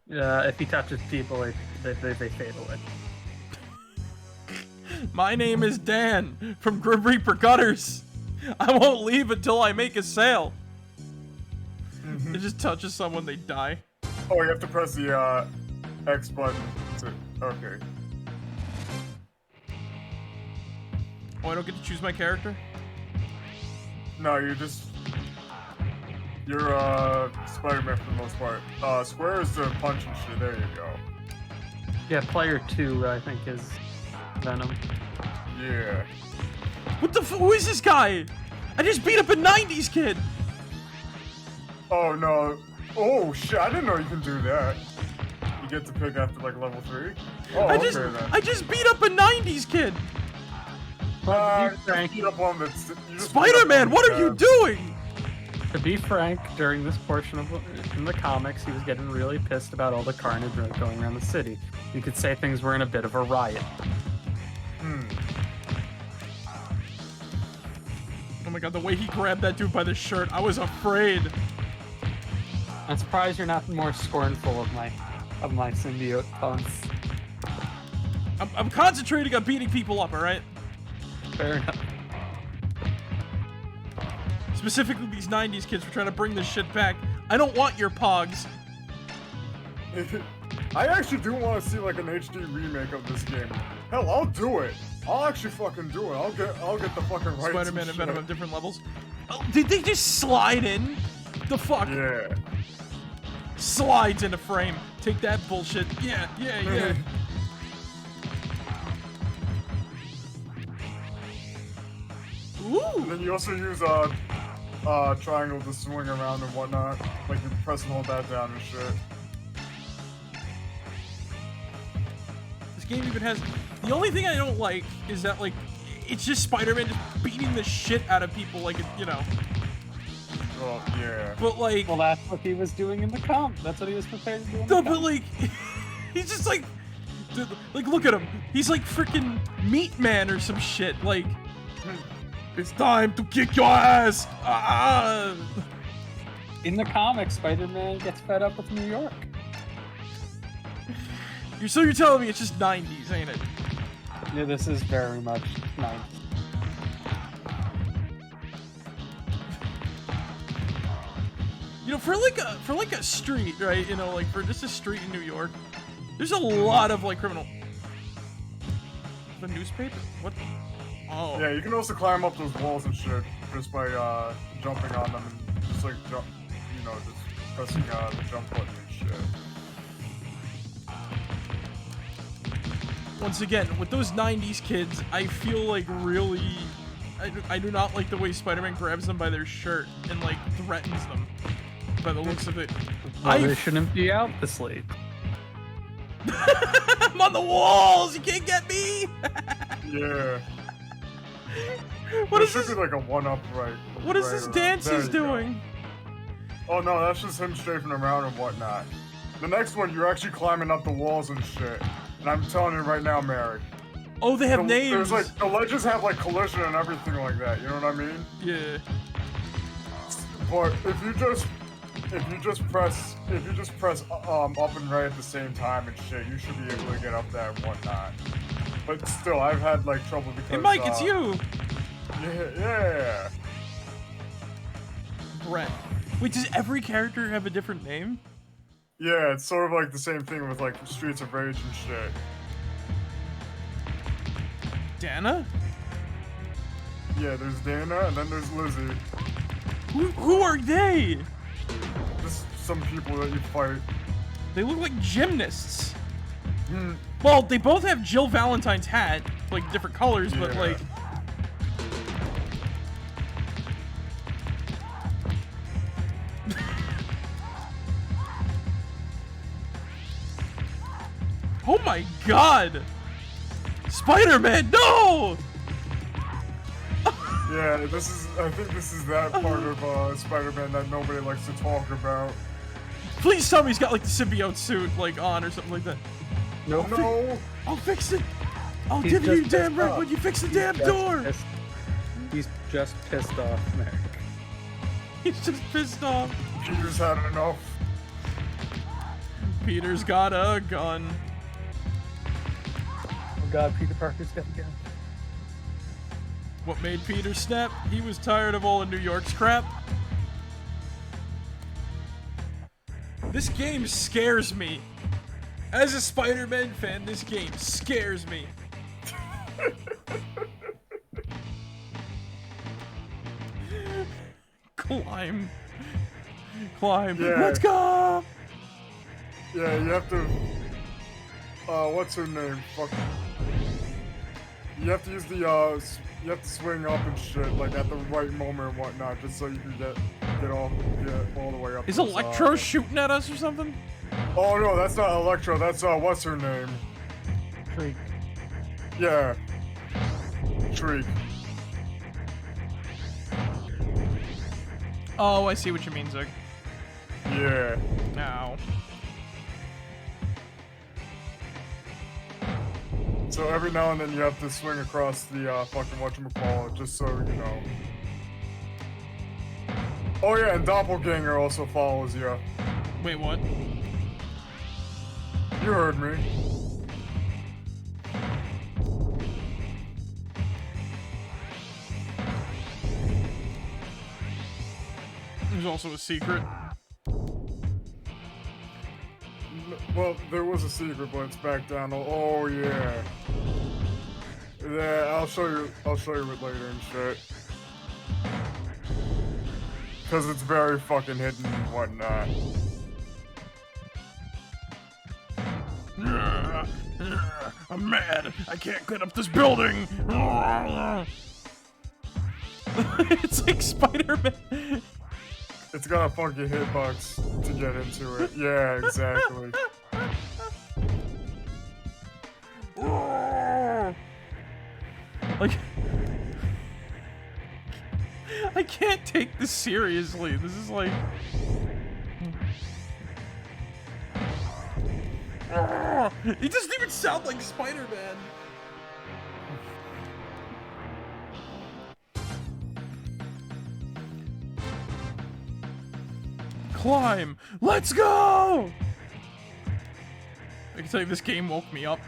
Speaker 4: If he touches people, they fade away.
Speaker 1: My name is Dan from Grim Reaper Gutters. I won't leave until I make a sale. It just touches someone, they die.
Speaker 2: Oh, you have to press the X button. Okay.
Speaker 1: Oh, I don't get to choose my character?
Speaker 2: No, you're Spider-Man for the most part. Square is the punch and shit. There you go.
Speaker 4: Yeah, player 2, I think, is Venom.
Speaker 2: Yeah.
Speaker 1: What the who is this guy? I just beat up a 90s kid!
Speaker 2: Oh no. Oh shit! I didn't know you can do that. You get to pick after like level 3. Oh,
Speaker 1: I just beat up a 90s kid!
Speaker 2: you beat up one that's.
Speaker 1: Spider-Man, what are you doing?
Speaker 4: to be frank, during this portion of in the comics, he was getting really pissed about all the carnage going around the city. You could say things were in a bit of a riot.
Speaker 1: Oh my god, the way he grabbed that dude by the shirt, I was afraid.
Speaker 4: I'm surprised you're not more scornful of my symbiote puns.
Speaker 1: I'm concentrating on beating people up, alright?
Speaker 4: Fair enough.
Speaker 1: Specifically these 90s kids for trying to bring this shit back. I don't want your pogs.
Speaker 2: I actually do want to see like an HD remake of this game. Hell, I'll do it. I'll actually fucking do it. I'll get the fucking rights.
Speaker 1: Spider-Man and Venom on different levels. Oh, did they just slide in? The fuck?
Speaker 2: Yeah.
Speaker 1: Slides into frame. Take that bullshit. Yeah. Ooh.
Speaker 2: And then you also use triangle to swing around and whatnot. Like you press and hold that down and shit.
Speaker 1: This game even has... The only thing I don't like is that, like, it's just Spider-Man just beating the shit out of people, like, you know.
Speaker 2: Well, yeah.
Speaker 1: But, like...
Speaker 4: Well, that's what he was doing in the comp. That's what he was prepared to do in the
Speaker 1: No,
Speaker 4: comp.
Speaker 1: but, like, he's just, like... Dude, like, look at him. He's, like, freaking Meat Man or some shit. Like, it's time to kick your ass! Ah!
Speaker 4: In the comics, Spider-Man gets fed up with New York.
Speaker 1: So you're telling me it's just 90s, ain't it?
Speaker 4: Yeah, this is very much 90s.
Speaker 1: You know, for like a street, right? You know, like for just a street in New York, there's a lot of like criminal. The newspaper? What? Oh.
Speaker 2: Yeah, you can also climb up those walls and shit just by jumping on them and just like jump, you know, just pressing the jump button and shit.
Speaker 1: Once again, with those 90s kids, I feel like really... I do not like the way Spider-Man grabs them by their shirt and, like, threatens them by the looks of it.
Speaker 4: Well, they shouldn't be out this late.
Speaker 1: I'm on the walls! You can't get me!
Speaker 2: Yeah.
Speaker 1: What is
Speaker 2: should
Speaker 1: this?
Speaker 2: be like a one-up right.
Speaker 1: What is this dance
Speaker 2: There
Speaker 1: he's
Speaker 2: you go.
Speaker 1: doing?
Speaker 2: Oh no, that's just him strafing around and whatnot. The next one, you're actually climbing up the walls and shit. And I'm telling you right now, Marek.
Speaker 1: Oh, they have names!
Speaker 2: There's like, the ledges have like collision and everything like that, you know what I mean?
Speaker 1: Yeah.
Speaker 2: But if you just press up and right at the same time and shit, you should be able to get up there and whatnot. But still, I've had like trouble because
Speaker 1: Hey Mike, it's you!
Speaker 2: Yeah.
Speaker 1: Brett. Wait, does every character have a different name?
Speaker 2: Yeah, it's sort of like the same thing with like Streets of Rage and shit.
Speaker 1: Dana?
Speaker 2: Yeah, there's Dana and then there's Lizzie.
Speaker 1: Who are they?
Speaker 2: Just some people that you fight.
Speaker 1: They look like gymnasts. Well, they both have Jill Valentine's hat, like different colors, but
Speaker 2: Yeah.
Speaker 1: like... Oh my god! Spider-Man, no!
Speaker 2: Yeah, I think this is that part of Spider-Man that nobody likes to talk about.
Speaker 1: Please tell me he's got like the symbiote suit like on or something like that.
Speaker 4: Nope.
Speaker 2: No!
Speaker 1: I'll fix it! I'll
Speaker 4: He's
Speaker 1: give you
Speaker 4: just
Speaker 1: damn
Speaker 4: pissed
Speaker 1: right
Speaker 4: off.
Speaker 1: when you fix the
Speaker 4: He's
Speaker 1: damn
Speaker 4: just
Speaker 1: door!
Speaker 4: He's just pissed off, Marek.
Speaker 1: He's just pissed off.
Speaker 2: Peter's had enough.
Speaker 1: Peter's got a gun.
Speaker 4: Oh god, Peter Parker's got a gun.
Speaker 1: What made Peter snap? He was tired of all of New York's crap. This game scares me. As a Spider-Man fan, this game scares me. Climb. Climb.
Speaker 2: Yeah.
Speaker 1: Let's go!
Speaker 2: Yeah, you have to. What's her name? Fuck. You have to use the you have to swing up and shit like at the right moment and whatnot, just so you can get all the way up.
Speaker 1: Is
Speaker 2: to the
Speaker 1: Electro
Speaker 2: side.
Speaker 1: shooting at us or something?
Speaker 2: Oh no, that's not Electro. That's what's her name?
Speaker 4: Shriek.
Speaker 2: Yeah. Shriek.
Speaker 1: Oh, I see what you mean, Zig.
Speaker 2: Yeah.
Speaker 1: Ow.
Speaker 2: So every now and then you have to swing across the fucking whatchamacallit, just so you know. Oh yeah, and Doppelganger also follows you.
Speaker 1: Wait, what?
Speaker 2: You heard me.
Speaker 1: There's also a secret.
Speaker 2: Well, there was a secret, but it's back down. Oh yeah. Yeah, I'll show you it later and shit. Cause it's very fucking hidden and whatnot.
Speaker 1: I'm mad. I can't get up this building. It's like Spider-Man.
Speaker 2: It's got a funky hitbox to get into it. Yeah, exactly.
Speaker 1: Like, I can't take this seriously. This is like... He doesn't even sound like Spider-Man. Climb! Let's go! I can tell you this game woke me up.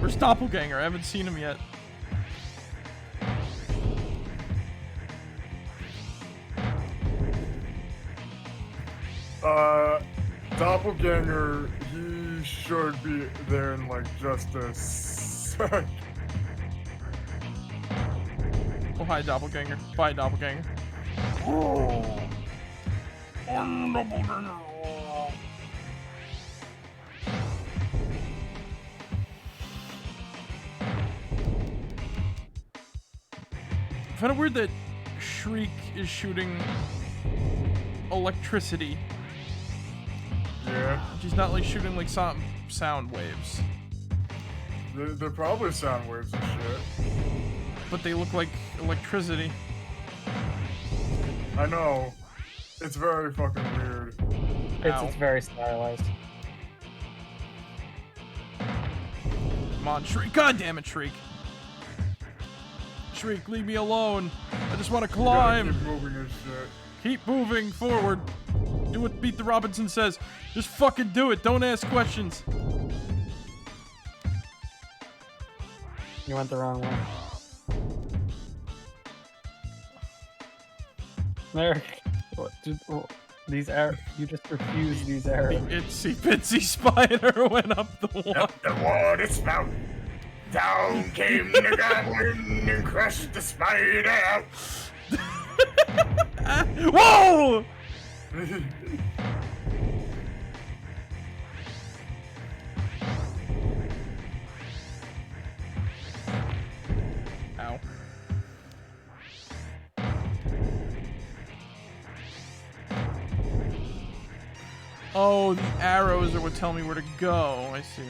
Speaker 1: Where's Doppelganger? I haven't seen him yet.
Speaker 2: Doppelganger, he should be there in like just a sec.
Speaker 1: Oh, hi, Doppelganger. Bye, Doppelganger. Oh, I'm Doppelganger. I find it weird that Shriek is shooting electricity.
Speaker 2: Yeah.
Speaker 1: She's not like shooting like sound waves.
Speaker 2: They're probably sound waves and shit.
Speaker 1: But they look like electricity.
Speaker 2: I know. It's very fucking weird.
Speaker 4: It's very stylized.
Speaker 1: Come on, Shriek. God damn it, Shriek. Shriek, leave me alone. I just want to climb.
Speaker 2: Keep moving and shit.
Speaker 1: Keep moving forward. Do what Beat the Robinson says. Just fucking do it. Don't ask questions.
Speaker 4: You went the wrong way. There. These arrows. You just refused these arrows.
Speaker 1: The itsy bitsy spider went up the wall.
Speaker 2: Up the water spout. Down came the goblin and crushed the spider.
Speaker 1: Whoa! Ow. Oh, the arrows are what tell me where to go. I see.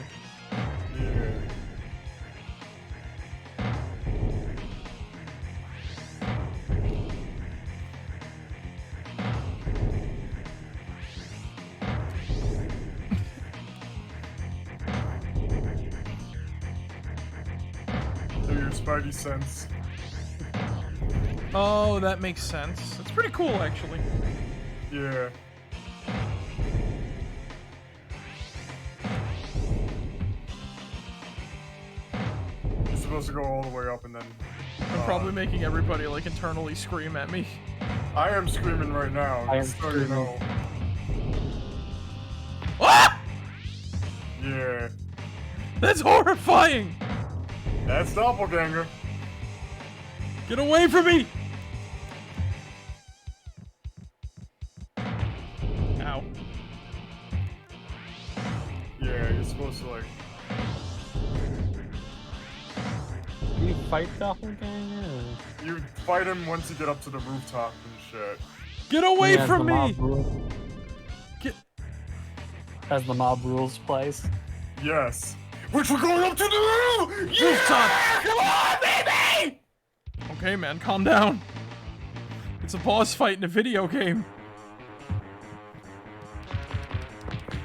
Speaker 2: Yeah. Your spidey sense.
Speaker 1: Oh, that makes sense. That's pretty cool, actually.
Speaker 2: Yeah. You're supposed to go all the way up and then...
Speaker 1: I'm probably making everybody, like, internally scream at me.
Speaker 2: I am screaming right now.
Speaker 4: I am
Speaker 2: just so you know.
Speaker 1: Ah!
Speaker 2: Yeah.
Speaker 1: That's horrifying!
Speaker 2: That's Doppelganger.
Speaker 1: Get away from me! Ow.
Speaker 2: Yeah, you're supposed to like...
Speaker 4: You fight Doppelganger?
Speaker 2: You fight him once you get up to the rooftop and shit.
Speaker 1: Get away
Speaker 4: Yeah, as
Speaker 1: from
Speaker 4: the
Speaker 1: me!
Speaker 4: mob rules-
Speaker 1: Get...
Speaker 4: As the mob rules place.
Speaker 2: Yes. Which we're going up to the roof! Yeah!
Speaker 1: Rooftop!
Speaker 2: Come on, baby!
Speaker 1: Oh Okay, man, calm down. It's a boss fight in a video game.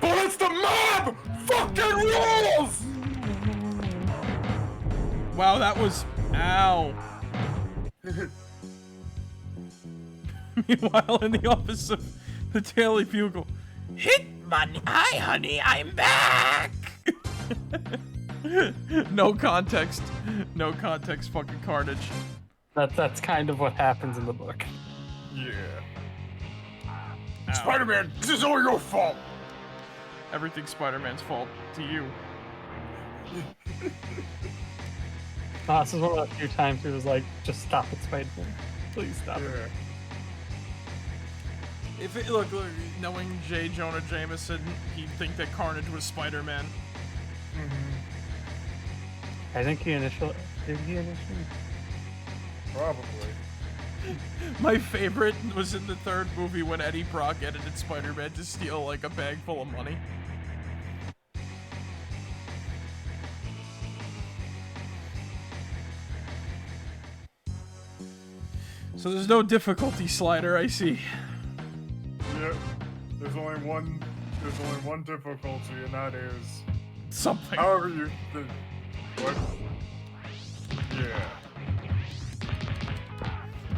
Speaker 2: But it's the mob! Fucking rules!
Speaker 1: Wow, that was... Ow. Meanwhile, in the office of the Daily Bugle. Hitman, hi honey, I'm back! No context. No context, fucking carnage.
Speaker 4: That's kind of what happens in the book.
Speaker 2: Yeah.
Speaker 1: Ow.
Speaker 2: Spider-Man, this is all your fault!
Speaker 1: Everything's Spider-Man's fault to you.
Speaker 4: This is one of the few times he was like, just stop it, Spider-Man. Please stop it.
Speaker 2: Yeah.
Speaker 1: If it, look, knowing J. Jonah Jameson, he'd think that Carnage was Spider-Man.
Speaker 4: I think he initially... Did he initially?
Speaker 2: Probably.
Speaker 1: My favorite was in the third movie when Eddie Brock edited Spider-Man to steal, like, a bag full of money. So there's no difficulty slider, I see.
Speaker 2: Yep. There's only one difficulty, and that is
Speaker 1: Something.
Speaker 2: however you what? Yeah.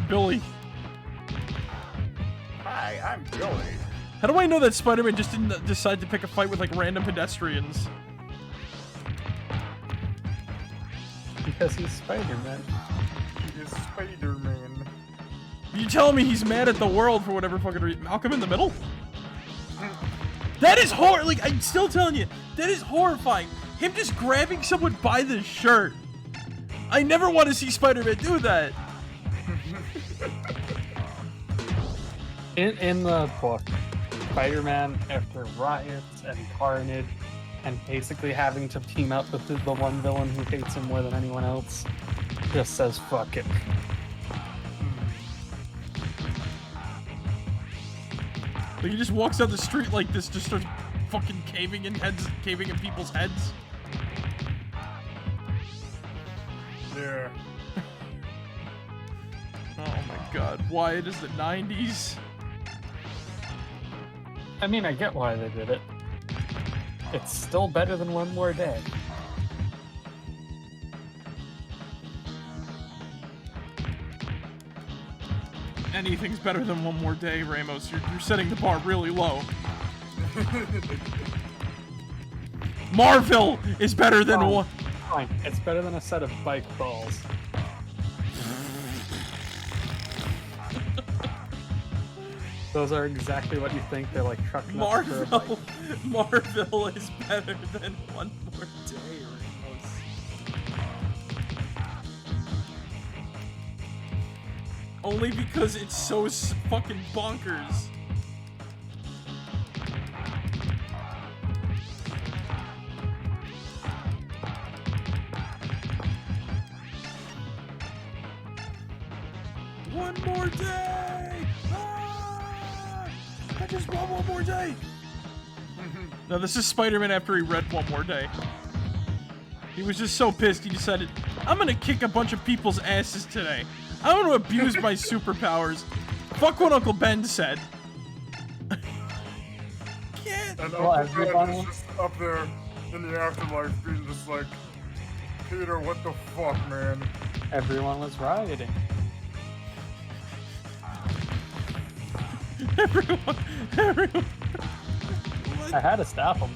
Speaker 1: Billy.
Speaker 2: Hi, I'm Billy.
Speaker 1: How do I know that Spider-Man just didn't decide to pick a fight with, like, random pedestrians?
Speaker 4: Because he's Spider-Man.
Speaker 2: He is Spider-Man.
Speaker 1: You telling me he's mad at the world for whatever fucking reason? Malcolm in the Middle? That is like, I'm still telling you, that is horrifying. Him just grabbing someone by the shirt. I never want to see Spider-Man do that.
Speaker 4: In the book, Spider-Man, after riots and carnage, and basically having to team up with the one villain who hates him more than anyone else, just says fuck it.
Speaker 1: Like, he just walks down the street like this, just starts fucking caving in people's heads.
Speaker 2: Yeah.
Speaker 1: Oh my god, why? It is the 90s.
Speaker 4: I mean, I get why they did it. It's still better than One More Day.
Speaker 1: Anything's better than One More Day, Ramos. You're setting the bar really low. Marvel is better than one.
Speaker 4: Fine, it's better than a set of bike balls. Those are exactly what you think. They're like truck nuts for a bike.
Speaker 1: Marvel is better than One More Day, Ramos. Only because it's so fucking bonkers. One more day! Ah! I just want one more day! No, this is Spider-Man after he read One More Day. He was just so pissed, he decided, I'm gonna kick a bunch of people's asses today. I'm gonna abuse my superpowers. Fuck what Uncle Ben said. Can't.
Speaker 2: And
Speaker 4: Well,
Speaker 2: Uncle Ben
Speaker 4: everyone-
Speaker 2: is just up there in the afterlife being just like, Peter, what the fuck, man?
Speaker 4: Everyone was rioting.
Speaker 1: Everyone.
Speaker 4: I had to stop them.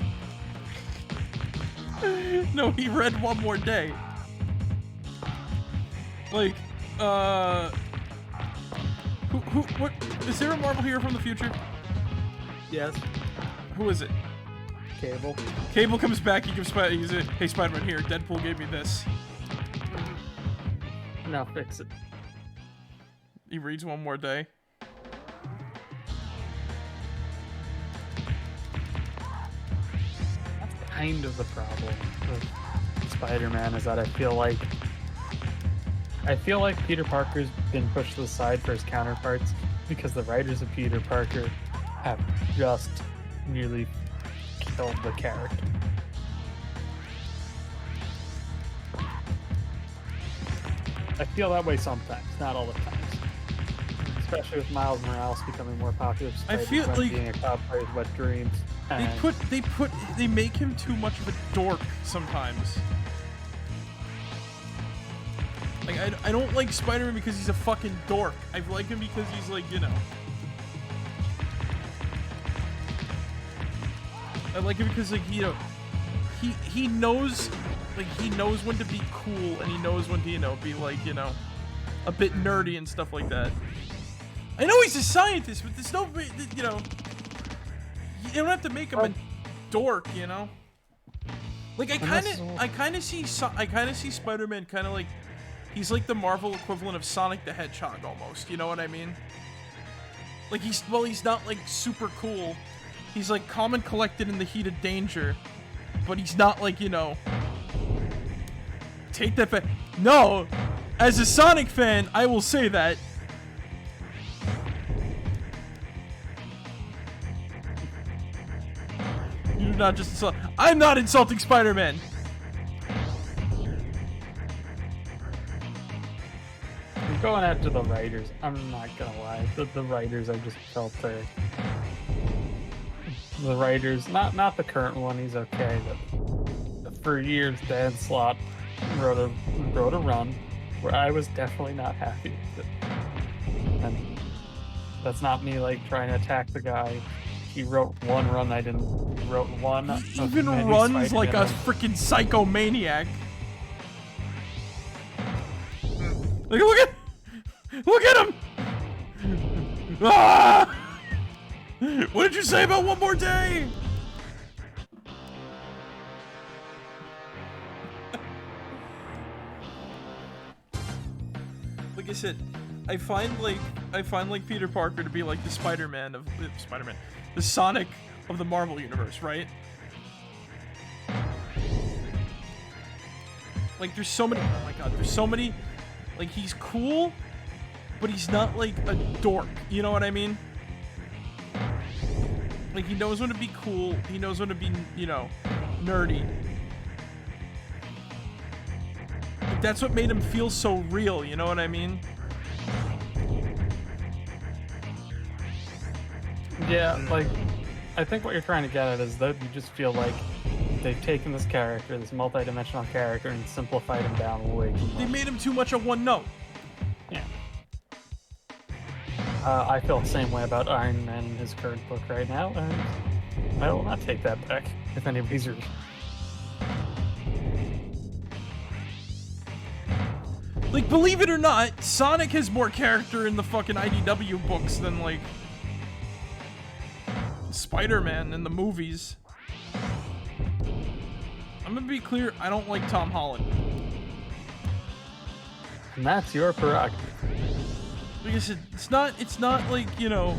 Speaker 1: No, he read One More Day. Like, what? Is there a Marvel hero from the future?
Speaker 4: Yes.
Speaker 1: Who is it?
Speaker 4: Cable.
Speaker 1: Cable comes back, he gives he's a, hey Spider-Man, here, Deadpool gave me this.
Speaker 4: Now fix it.
Speaker 1: He reads One More Day.
Speaker 4: That's kind of the problem with Spider-Man, is that I feel like Peter Parker's been pushed to the side for his counterparts because the writers of Peter Parker have just nearly killed the character. I feel that way sometimes, not all the time. Especially with Miles Morales becoming more popular.
Speaker 1: I feel like
Speaker 4: being a cop plays Wet Dreams.
Speaker 1: They make him too much of a dork sometimes. Like I don't like Spider-Man because he's a fucking dork. I like him because he's like, you know. I like him because like, you know, he knows, like he knows when to be cool and he knows when to, you know, be like, you know, a bit nerdy and stuff like that. I know he's a scientist, but there's no, you know, you don't have to make him a dork, you know. Like I kind of see Spider-Man kind of like he's like the Marvel equivalent of Sonic the Hedgehog almost. You know what I mean? Like he's not like super cool. He's like calm and collected in the heat of danger, but he's not like, you know. Take that back. No, as a Sonic fan, I will say that. You do not just insult. I'm not insulting Spider-Man.
Speaker 4: I'm going after the writers. I'm not gonna lie. The writers, I just felt the writers, not the current one. He's okay, but for years, Dan Slott wrote a run where I was definitely not happy with it. And that's not me like trying to attack the guy. He wrote one run. I didn't. He wrote one.
Speaker 1: He even runs like a freaking psychomaniac. Look at him! Ah! What did you say about one more day? Like I said, I find like Peter Parker to be like the Spider-Man of the Sonic of the Marvel universe, right? Like there's so many, oh my god, there's so many, like he's cool, but he's not like a dork, you know what I mean? Like he knows when to be cool, he knows when to be, you know, nerdy. Like, that's what made him feel so real, you know what I mean?
Speaker 4: Yeah, like, I think what you're trying to get at is that you just feel like they've taken this character, this multi-dimensional character, and simplified him down way too much.
Speaker 1: They made him too much of one note.
Speaker 4: Yeah. I feel the same way about Iron Man in his current book right now, and I will not take that back if anybody's reading.
Speaker 1: Like, believe it or not, Sonic has more character in the fucking IDW books than, like, Spider-Man in the movies. I'm gonna be clear, I don't like Tom Holland.
Speaker 4: And that's your prerogative.
Speaker 1: Like I said, it's not like, you know,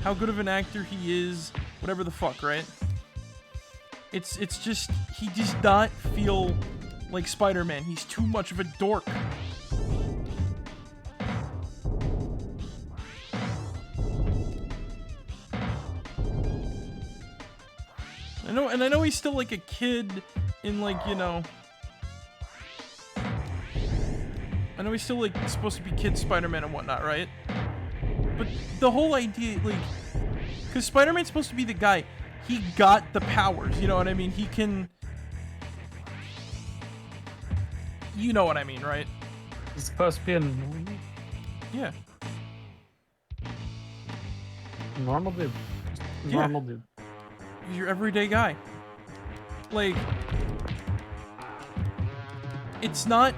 Speaker 1: how good of an actor he is, whatever the fuck, right? It's just, he does not feel like Spider-Man. He's too much of a dork. I know he's still like a kid in, like, you know, I know he's still like supposed to be kid Spider-Man and whatnot, right? But the whole idea, like, because Spider-Man's supposed to be the guy, he got the powers, you know what I mean? He can, you know what I mean, right?
Speaker 4: He's supposed to be a normal,
Speaker 1: Yeah.
Speaker 4: normal dude.
Speaker 1: Yeah.
Speaker 4: Normal dude.
Speaker 1: He's your everyday guy. Like, it's not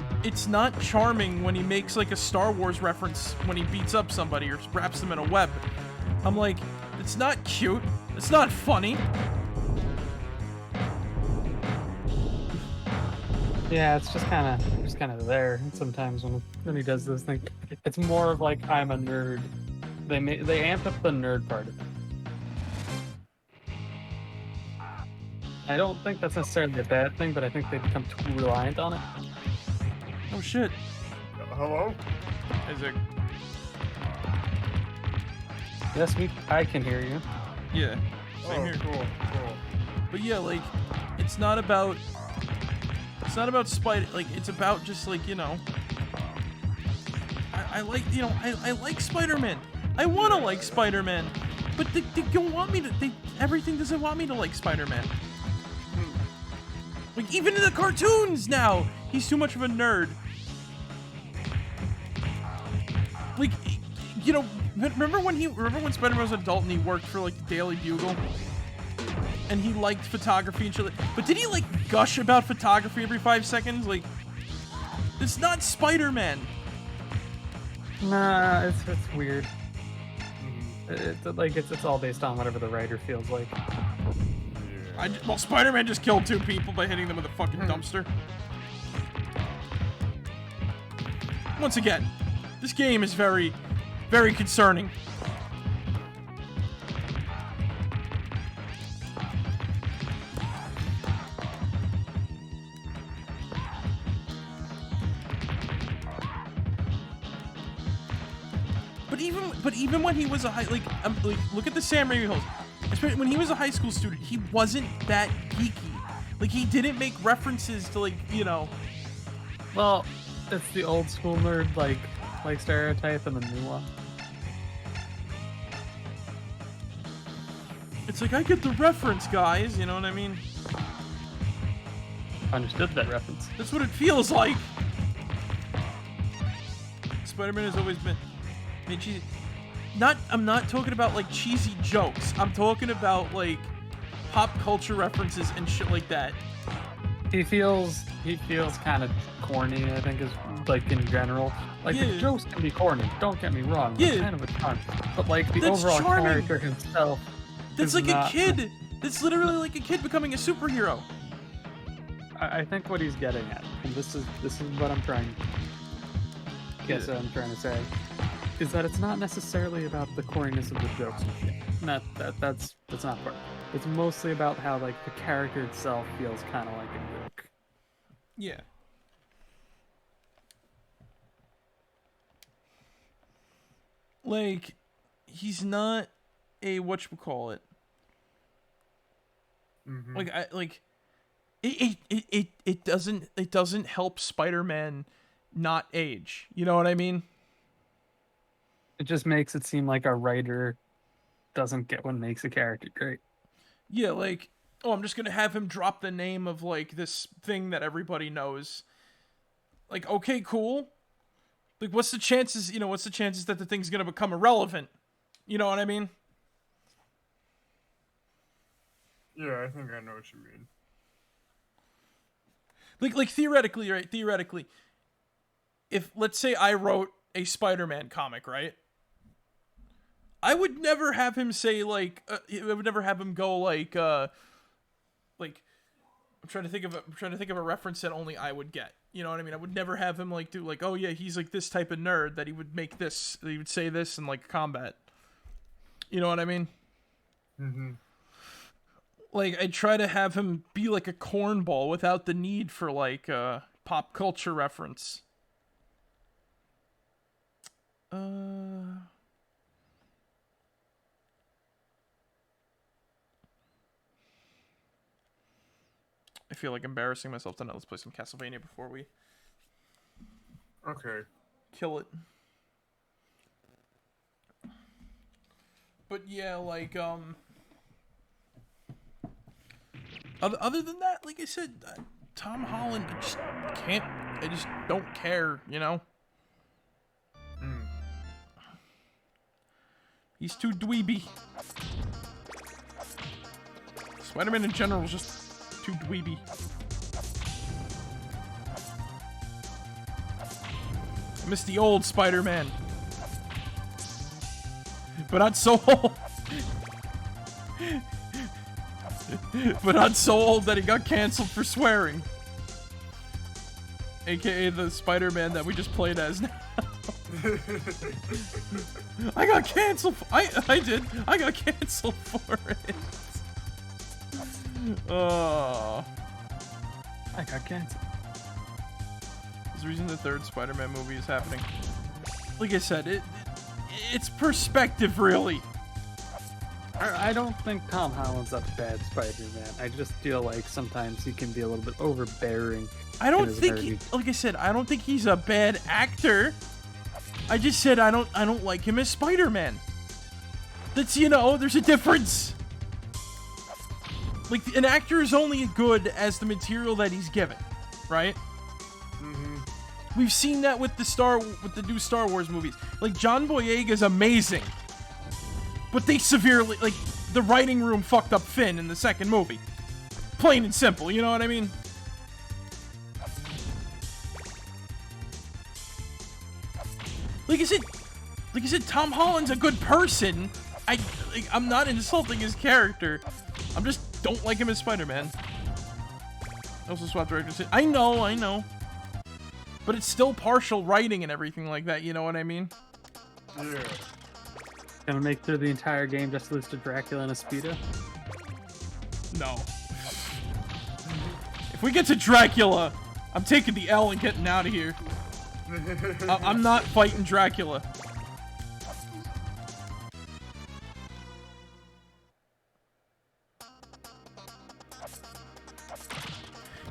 Speaker 1: charming when he makes like a Star Wars reference when he beats up somebody or wraps them in a web. I'm like, it's not cute. It's not funny.
Speaker 4: Yeah, it's just kind of there sometimes when he does those things. It's more of like, I'm a nerd. They amped up the nerd part of it. I don't think that's necessarily a bad thing, but I think they become too reliant on it.
Speaker 1: Oh shit.
Speaker 2: Hello?
Speaker 1: Isaac.
Speaker 4: Yes, I can hear you.
Speaker 1: Yeah. Same here.
Speaker 2: Cool.
Speaker 1: But yeah, like, it's not about Spider, like, it's about just, like, you know, I like, you know, I like Spider-Man. I want to like Spider-Man, but they don't want me to. Everything doesn't want me to like Spider-Man. Like even in the cartoons now, he's too much of a nerd. Like, you know, remember when Spider-Man was an adult and he worked for like the Daily Bugle, and he liked photography and shit. But did he like gush about photography every 5 seconds? Like, it's not Spider-Man.
Speaker 4: Nah, it's weird. It's all based on whatever the writer feels like.
Speaker 1: Well, Spider-Man just killed 2 people by hitting them with a fucking dumpster. Once again, this game is very, very concerning. But even when he was a look at the Sam Raimi host. Especially when he was a high school student, he wasn't that geeky. Like, he didn't make references to, like, you know.
Speaker 4: Well, it's the old school nerd like stereotype and the new one.
Speaker 1: It's like, I get the reference, guys. You know what I mean?
Speaker 4: Understood that reference.
Speaker 1: That's what it feels like. Spider-Man has always been cheesy. I'm not talking about like cheesy jokes. I'm talking about like pop culture references and shit like that.
Speaker 4: He feels kind of corny, I think, is like in general. Like, the jokes can be corny, don't get me wrong. It's kind of a charm. But like the overall character himself.
Speaker 1: That's like a kid. That's literally like a kid becoming a superhero.
Speaker 4: I think what he's getting at, and this is what I'm trying to say, is that it's not necessarily about the corniness of the jokes and shit. That's not part. It's mostly about how like the character itself feels kind of like a joke.
Speaker 1: Yeah. Like, he's not a whatchamacallit. Like it doesn't help Spider-Man not age. You know what I mean?
Speaker 4: It just makes it seem like a writer doesn't get what makes a character great.
Speaker 1: Yeah, like, oh, I'm just gonna have him drop the name of like this thing that everybody knows. Like, okay, cool. Like, what's the chances that the thing's gonna become irrelevant? You know what I mean?
Speaker 2: Yeah, I think I know what you mean.
Speaker 1: Like theoretically, right? Theoretically, if let's say I wrote a Spider-Man comic, right? I would never have him say like, I would never have him go like I'm trying to think of a reference that only I would get. You know what I mean? I would never have him like do like, oh yeah, he's like this type of nerd that he would make this, he would say this in like combat. You know what I mean?
Speaker 2: Mm-hmm.
Speaker 1: Like, I'd try to have him be like a cornball without the need for like pop culture reference. I feel like embarrassing myself tonight. Let's play some Castlevania before we kill it. But yeah, like other than that, like I said, Tom Holland, I just don't care, you know? He's too dweeby. Spider-Man in general is just too dweeby. I miss the old Spider-Man. But not so old. But not so old that he got canceled for swearing. AKA the Spider-Man that we just played as now. I got canceled. I got canceled for it. Oh.
Speaker 4: I got canceled.
Speaker 1: There's the reason the third Spider-Man movie is happening. Like I said, it's perspective, really.
Speaker 4: I don't think Tom Holland's a bad Spider-Man. I just feel like sometimes he can be a little bit overbearing.
Speaker 1: I don't think, like I said, I don't think he's a bad actor. I just said I don't like him as Spider-Man. That's, you know, there's a difference. Like, an actor is only good as the material that he's given, right? We've seen that with the new Star Wars movies. Like, John Boyega's amazing, but they severely, like, the writing room fucked up Finn in the second movie. Plain and simple, you know what I mean? Like I said, Tom Holland's a good person. I'm not insulting his character. I'm just don't like him as Spider-Man. Also swap director. I know. But it's still partial writing and everything like that, you know what I mean?
Speaker 2: Yeah.
Speaker 4: Gonna make through the entire game just to lose to Dracula and a Speedo?
Speaker 1: No. If we get to Dracula, I'm taking the L and getting out of here. I'm not fighting Dracula.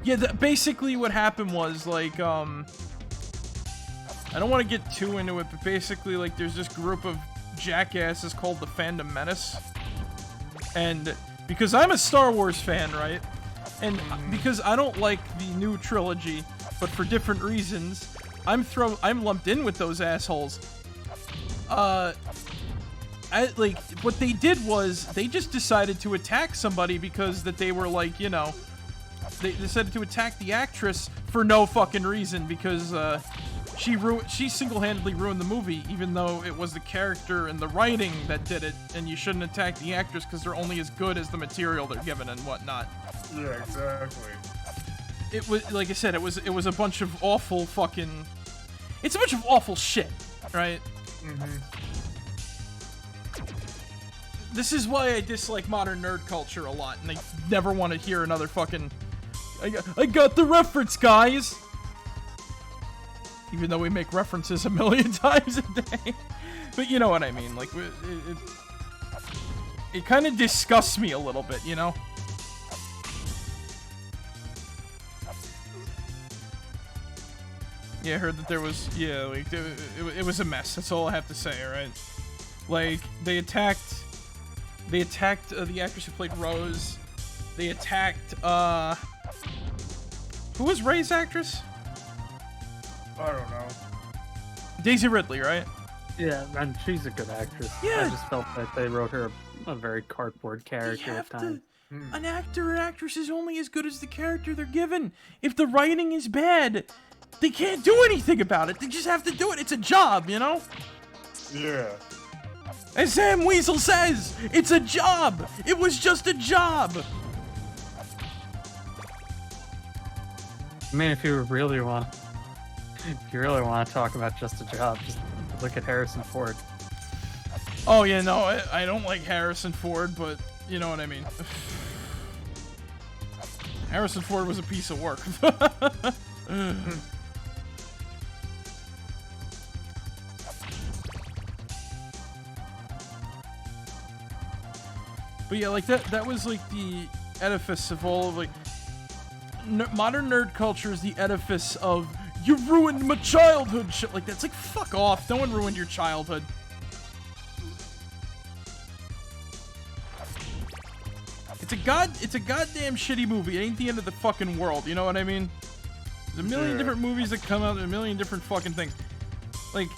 Speaker 1: Yeah, basically what happened was, like, I don't want to get too into it, but basically, like, there's this group of jackasses called the Fandom Menace. And because I'm a Star Wars fan, right? And because I don't like the new trilogy, but for different reasons, I'm lumped in with those assholes. What they did was, they just decided to attack somebody because that they were like, you know, they decided to attack the actress for no fucking reason because she single-handedly ruined the movie, even though it was the character and the writing that did it, and you shouldn't attack the actress because they're only as good as the material they're given and whatnot.
Speaker 2: Yeah, exactly.
Speaker 1: It was, like I said, it was a bunch of awful fucking... It's a bunch of awful shit, right? This is why I dislike modern nerd culture a lot, and I never want to hear another fucking... I got the reference, guys! Even though we make references a million times a day. But you know what I mean, like, it kind of disgusts me a little bit, you know? Yeah, I heard that there was, yeah, like, it was a mess, that's all I have to say, alright? Like, they attacked the actress who played Rose. They attacked, who was Rey's actress?
Speaker 2: I don't know.
Speaker 1: Daisy Ridley, right?
Speaker 4: Yeah, and she's a good actress.
Speaker 1: Yeah.
Speaker 4: I just felt that they wrote her a very cardboard character at times.
Speaker 1: An actor or actress is only as good as the character they're given. If the writing is bad, they can't do anything about it. They just have to do it. It's a job, you know?
Speaker 2: Yeah.
Speaker 1: As Sam Weasel says, it's a job. It was just a job.
Speaker 4: I mean, if you really want to talk about just a job, just look at Harrison Ford.
Speaker 1: Oh yeah, no, I don't like Harrison Ford, but you know what I mean. Harrison Ford was a piece of work. But yeah, like that was like the edifice of all of like modern nerd culture is the edifice of you ruined my childhood shit like that's like fuck off. No one ruined your childhood. It's a goddamn shitty movie. It ain't the end of the fucking world, you know what I mean? There's a million different movies that come out, and a million different fucking things. Like,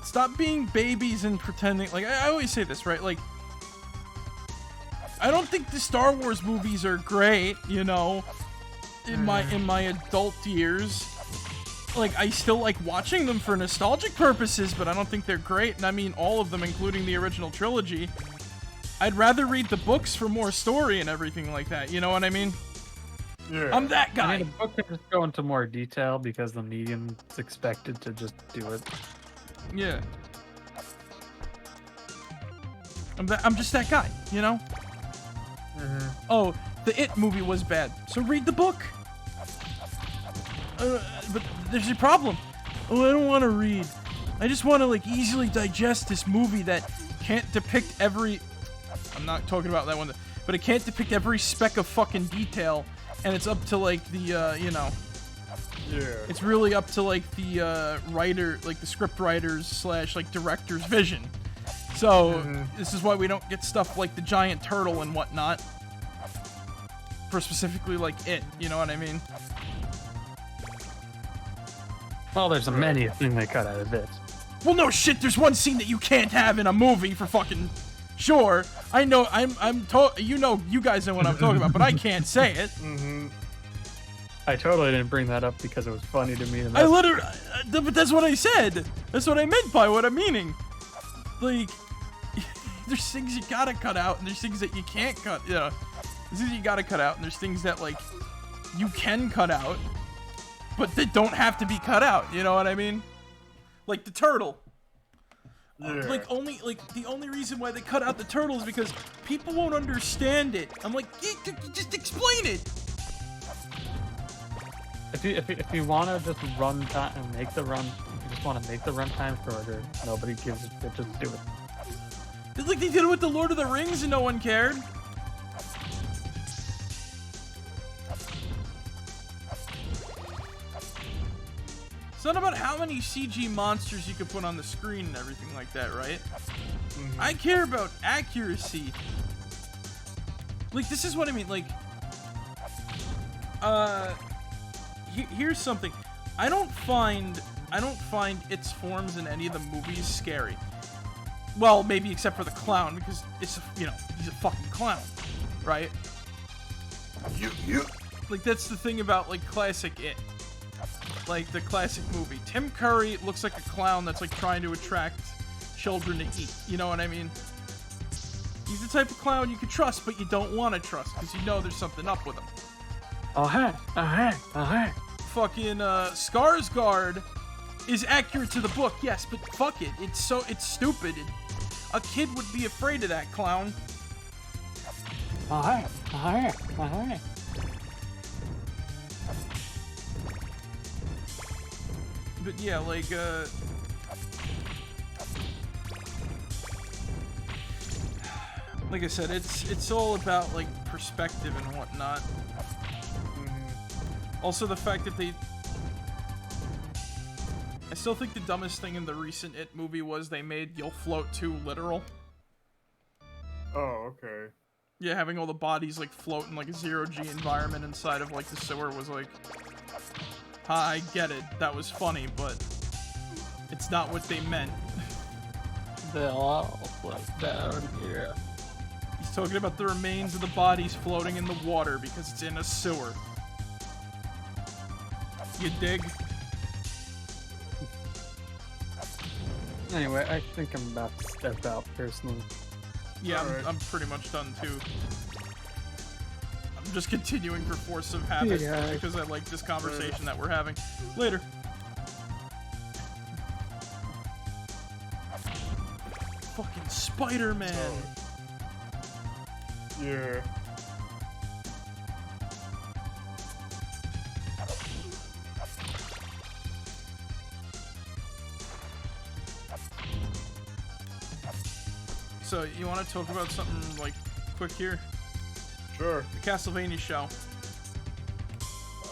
Speaker 1: stop being babies and pretending. Like, I always say this, right? Like, I don't think the Star Wars movies are great, you know, in my adult years. Like, I still like watching them for nostalgic purposes, but I don't think they're great. And I mean all of them, including the original trilogy. I'd rather read the books for more story and everything like that, you know what I mean?
Speaker 2: Yeah.
Speaker 1: I'm that guy.
Speaker 4: I mean, the book can just go into more detail because the medium's expected to just do it.
Speaker 1: Yeah. I'm just that guy, you know? Oh, the It movie was bad, so read the book. But there's a problem. Oh, I don't want to read. I just want to like easily digest this movie that can't depict every... I'm not talking about that one, but it can't depict every speck of fucking detail, and it's up to like the, you know,
Speaker 2: Yeah.
Speaker 1: It's really up to like the writer, like the script writers slash like director's vision. So this is why we don't get stuff like the giant turtle and whatnot. For specifically like it, you know what I mean?
Speaker 4: Well, there's a many thing they cut out of this.
Speaker 1: Well, no shit. There's one scene that you can't have in a movie for fucking sure. I know. You know. You guys know what I'm talking about, but I can't say it.
Speaker 4: I totally didn't bring that up because it was funny to me. And
Speaker 1: I literally. But that's what I said. That's what I meant by what I'm meaning. Like, there's things you gotta cut out, and there's things that you can't cut. Yeah. There's things you gotta cut out, and there's things that like you can cut out, but they don't have to be cut out. You know what I mean? Like the turtle.
Speaker 2: Yeah.
Speaker 1: Like the only reason why they cut out the turtle is because people won't understand it. I'm like, just explain it.
Speaker 4: If you want to just run time and make the run, if you just want to make the run time shorter, nobody gives a shit. Just do it.
Speaker 1: It's like they did it with the Lord of the Rings and no one cared. It's not about how many CG monsters you can put on the screen and everything like that, right? I care about accuracy. Like, this is what I mean, like, here's something. I don't find its forms in any of the movies scary. Well, maybe except for the clown, because it's, you know, he's a fucking clown, right? Like, that's the thing about, like, classic It. Like, the classic movie. Tim Curry looks like a clown that's, like, trying to attract children to eat. You know what I mean? He's the type of clown you can trust, but you don't want to trust, because you know there's something up with him. Fucking, Skarsgård is accurate to the book, yes, but fuck it. It's stupid. A kid would be afraid of that clown. But yeah, like, like I said, it's all about, like, perspective and whatnot. Also, the fact that I still think the dumbest thing in the recent It movie was they made You'll Float 2 literal.
Speaker 2: Oh, okay.
Speaker 1: Yeah, having all the bodies, like, float in, like, a zero-G environment inside of, like, the sewer was like... I get it. That was funny, but it's not what they meant.
Speaker 4: They'll all float down here.
Speaker 1: He's talking about the remains of the bodies floating in the water because it's in a sewer. You dig?
Speaker 4: Anyway, I think I'm about to step out personally.
Speaker 1: Yeah,
Speaker 2: Alright.
Speaker 1: I'm pretty much done too. I'm just continuing for force of habit
Speaker 4: Yeah.
Speaker 1: because I like this conversation that we're having. Later. Fucking Spider-Man.
Speaker 2: Yeah.
Speaker 1: So, you want to talk about something, like, quick here?
Speaker 2: Sure.
Speaker 1: The Castlevania show.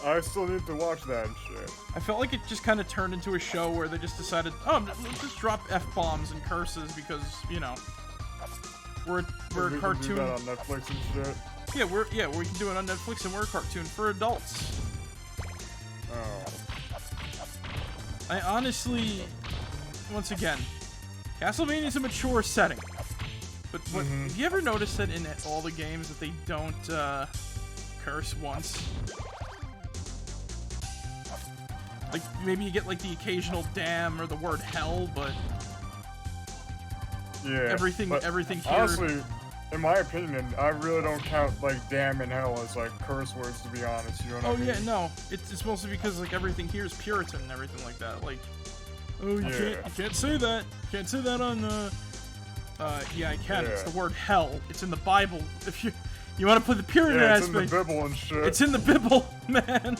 Speaker 2: I still need to watch that and shit.
Speaker 1: I felt like it just kind of turned into a show where they just decided, oh, let's just drop F-bombs and curses because, you know, we're a
Speaker 2: We
Speaker 1: cartoon.
Speaker 2: can do that on Netflix and shit.
Speaker 1: Yeah, we can do it on Netflix and we're a cartoon for adults.
Speaker 2: Oh.
Speaker 1: I honestly, once again, Castlevania's a mature setting. But what, have you ever noticed that in all the games that they don't curse once? Like, maybe you get, like, the occasional damn or the word hell, but
Speaker 2: Yeah.
Speaker 1: everything
Speaker 2: but
Speaker 1: here...
Speaker 2: honestly, in my opinion, I really don't count, like, damn and hell as, like, curse words, to be honest. You know what I mean?
Speaker 1: yeah, no. It's mostly because, like, everything here is Puritan and everything like that. Like, oh, you can't say that. You can't say that on, yeah, I can. It's
Speaker 2: Yeah.
Speaker 1: the word hell. It's in the Bible. If you want to put the Puritan
Speaker 2: Yeah, it's in
Speaker 1: aspect...
Speaker 2: the Bible and shit.
Speaker 1: It's in the Bible, man.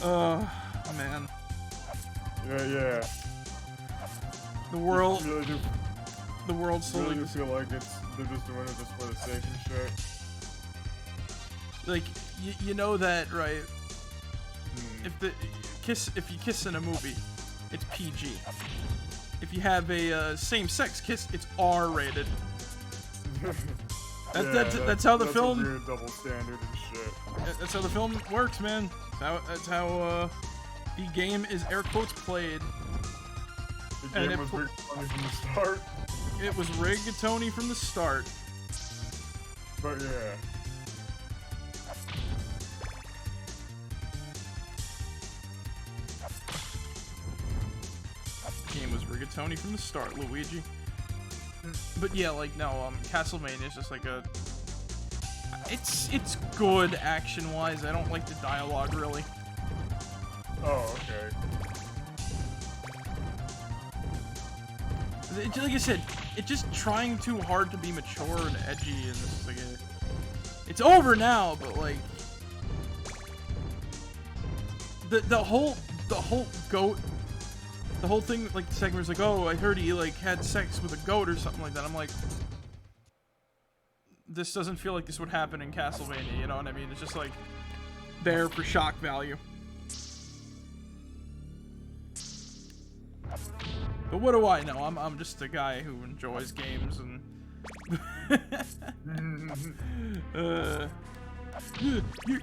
Speaker 1: Oh, man.
Speaker 2: Yeah.
Speaker 1: The world...
Speaker 2: I really do,
Speaker 1: The world slowly...
Speaker 2: really do feel like they're just doing it just for the sake and shit.
Speaker 1: Like, you know that, right? if you kiss in a movie, it's PG. If you have a same-sex kiss, it's R-rated. That's how the film.
Speaker 2: A weird double standard and shit.
Speaker 1: That's how the film works, man. That's how the game is air quotes played.
Speaker 2: The game was rigged from the start.
Speaker 1: It was rigatoni from the start.
Speaker 2: But yeah.
Speaker 1: The game was rigatoni from the start, Luigi. But yeah, like no, Castlevania is just like a. It's good action-wise. I don't like the dialogue really.
Speaker 2: Oh, okay.
Speaker 1: Like I said, it's just trying too hard to be mature and edgy, and this is like it's over now. But like the whole goat. The whole thing, like, the segment was like, oh, I heard he, like, had sex with a goat or something like that. I'm like, this doesn't feel like this would happen in Castlevania, you know what I mean? It's just, like, there for shock value. But what do I know? I'm just a guy who enjoys games and...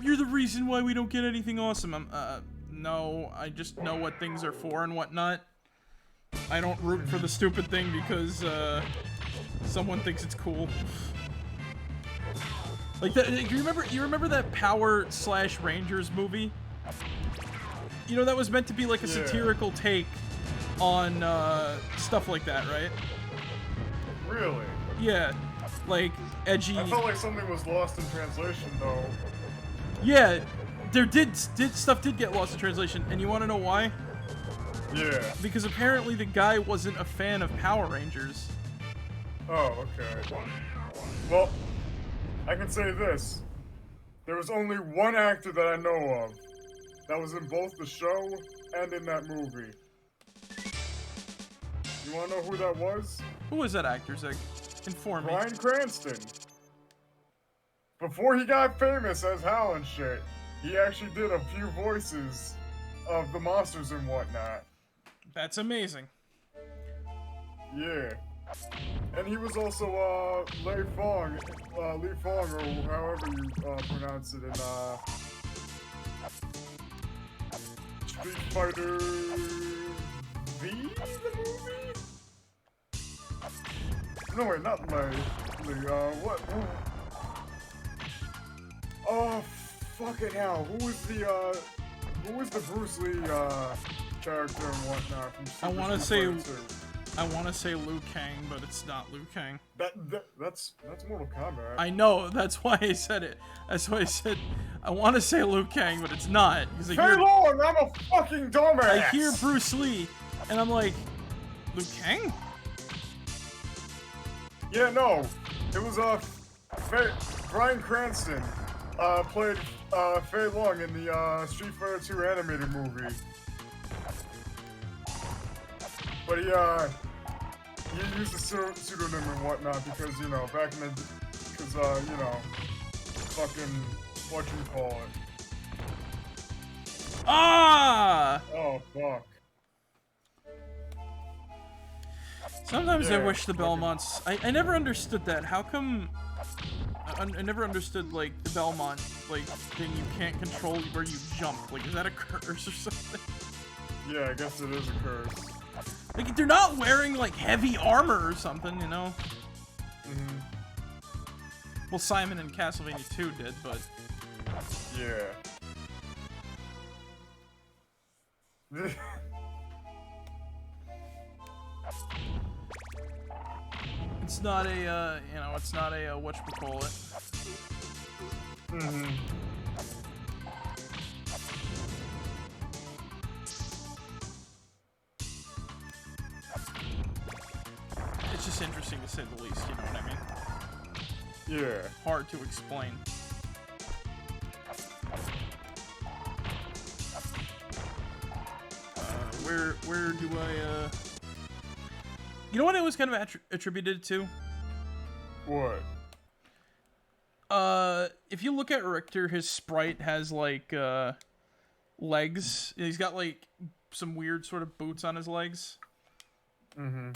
Speaker 1: you're the reason why we don't get anything awesome. No, I just know what things are for and whatnot. I don't root for the stupid thing because someone thinks it's cool. Like that. You remember that Power/Rangers movie? You know, that was meant to be like a satirical take on stuff like that, right?
Speaker 2: Really?
Speaker 1: Yeah, like edgy.
Speaker 2: I felt like something was lost in translation, though.
Speaker 1: Yeah, there stuff did get lost in translation, and you want to know why?
Speaker 2: Yeah.
Speaker 1: Because apparently the guy wasn't a fan of Power Rangers.
Speaker 2: Oh, okay. Well, I can say this. There was only one actor that I know of that was in both the show and in that movie. You wanna know who that was?
Speaker 1: Who was that actor, Zig? Inform me.
Speaker 2: Bryan Cranston. Before he got famous as Hal and shit, he actually did a few voices of the monsters and whatnot.
Speaker 1: That's amazing.
Speaker 2: Yeah. And he was also, Lee Fong, or however you, pronounce it in, Street Fighter V, the movie? No, wait, not Lee, what? Oh, fucking hell, who was the Bruce Lee, character and whatnot from Super
Speaker 1: I want to say
Speaker 2: 2?
Speaker 1: Liu Kang, but it's not Liu Kang.
Speaker 2: That's Mortal Kombat.
Speaker 1: I know, that's why I said it. That's why I said I want to say Liu Kang, but it's not.
Speaker 2: Hey Long, I'm a fucking dumbass!
Speaker 1: I hear Bruce Lee, and I'm like, Liu Kang?
Speaker 2: Yeah, no. It was, Bryan Cranston, played, Fei Long in the, Street Fighter 2 animated movie. But he used a pseudonym and whatnot because, you know, back in the, you know, fucking, whatchamacallit.
Speaker 1: Ah!
Speaker 2: Oh, fuck.
Speaker 1: Sometimes I wish the Belmonts... I never understood that. How come... I never understood, like, the Belmont, like, thing you can't control where you jump. Like, is that a curse or something?
Speaker 2: Yeah, I guess it is a curse.
Speaker 1: Like, they're not wearing, like, heavy armor or something, you know?
Speaker 2: Mm-hmm.
Speaker 1: Well, Simon in Castlevania 2 did, but...
Speaker 2: Yeah.
Speaker 1: It's not a, you know, it's not a, whatchamacallit.
Speaker 2: Mm-hmm.
Speaker 1: It's just interesting to say the least, you know what I mean?
Speaker 2: Yeah.
Speaker 1: Hard to explain. Where do I, You know what it was kind of attributed to?
Speaker 2: What?
Speaker 1: If you look at Richter, his sprite has, like legs. He's got like some weird sort of boots on his legs.
Speaker 2: Mm-hmm.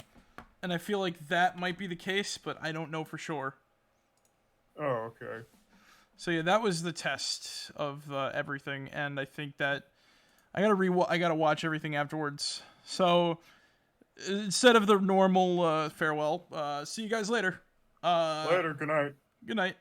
Speaker 1: And I feel like that might be the case, but I don't know for sure.
Speaker 2: Oh, okay.
Speaker 1: So yeah, that was the test of everything, and I think that I gotta watch everything afterwards. So instead of the normal farewell, see you guys later.
Speaker 2: Later. Good night.
Speaker 1: Good night.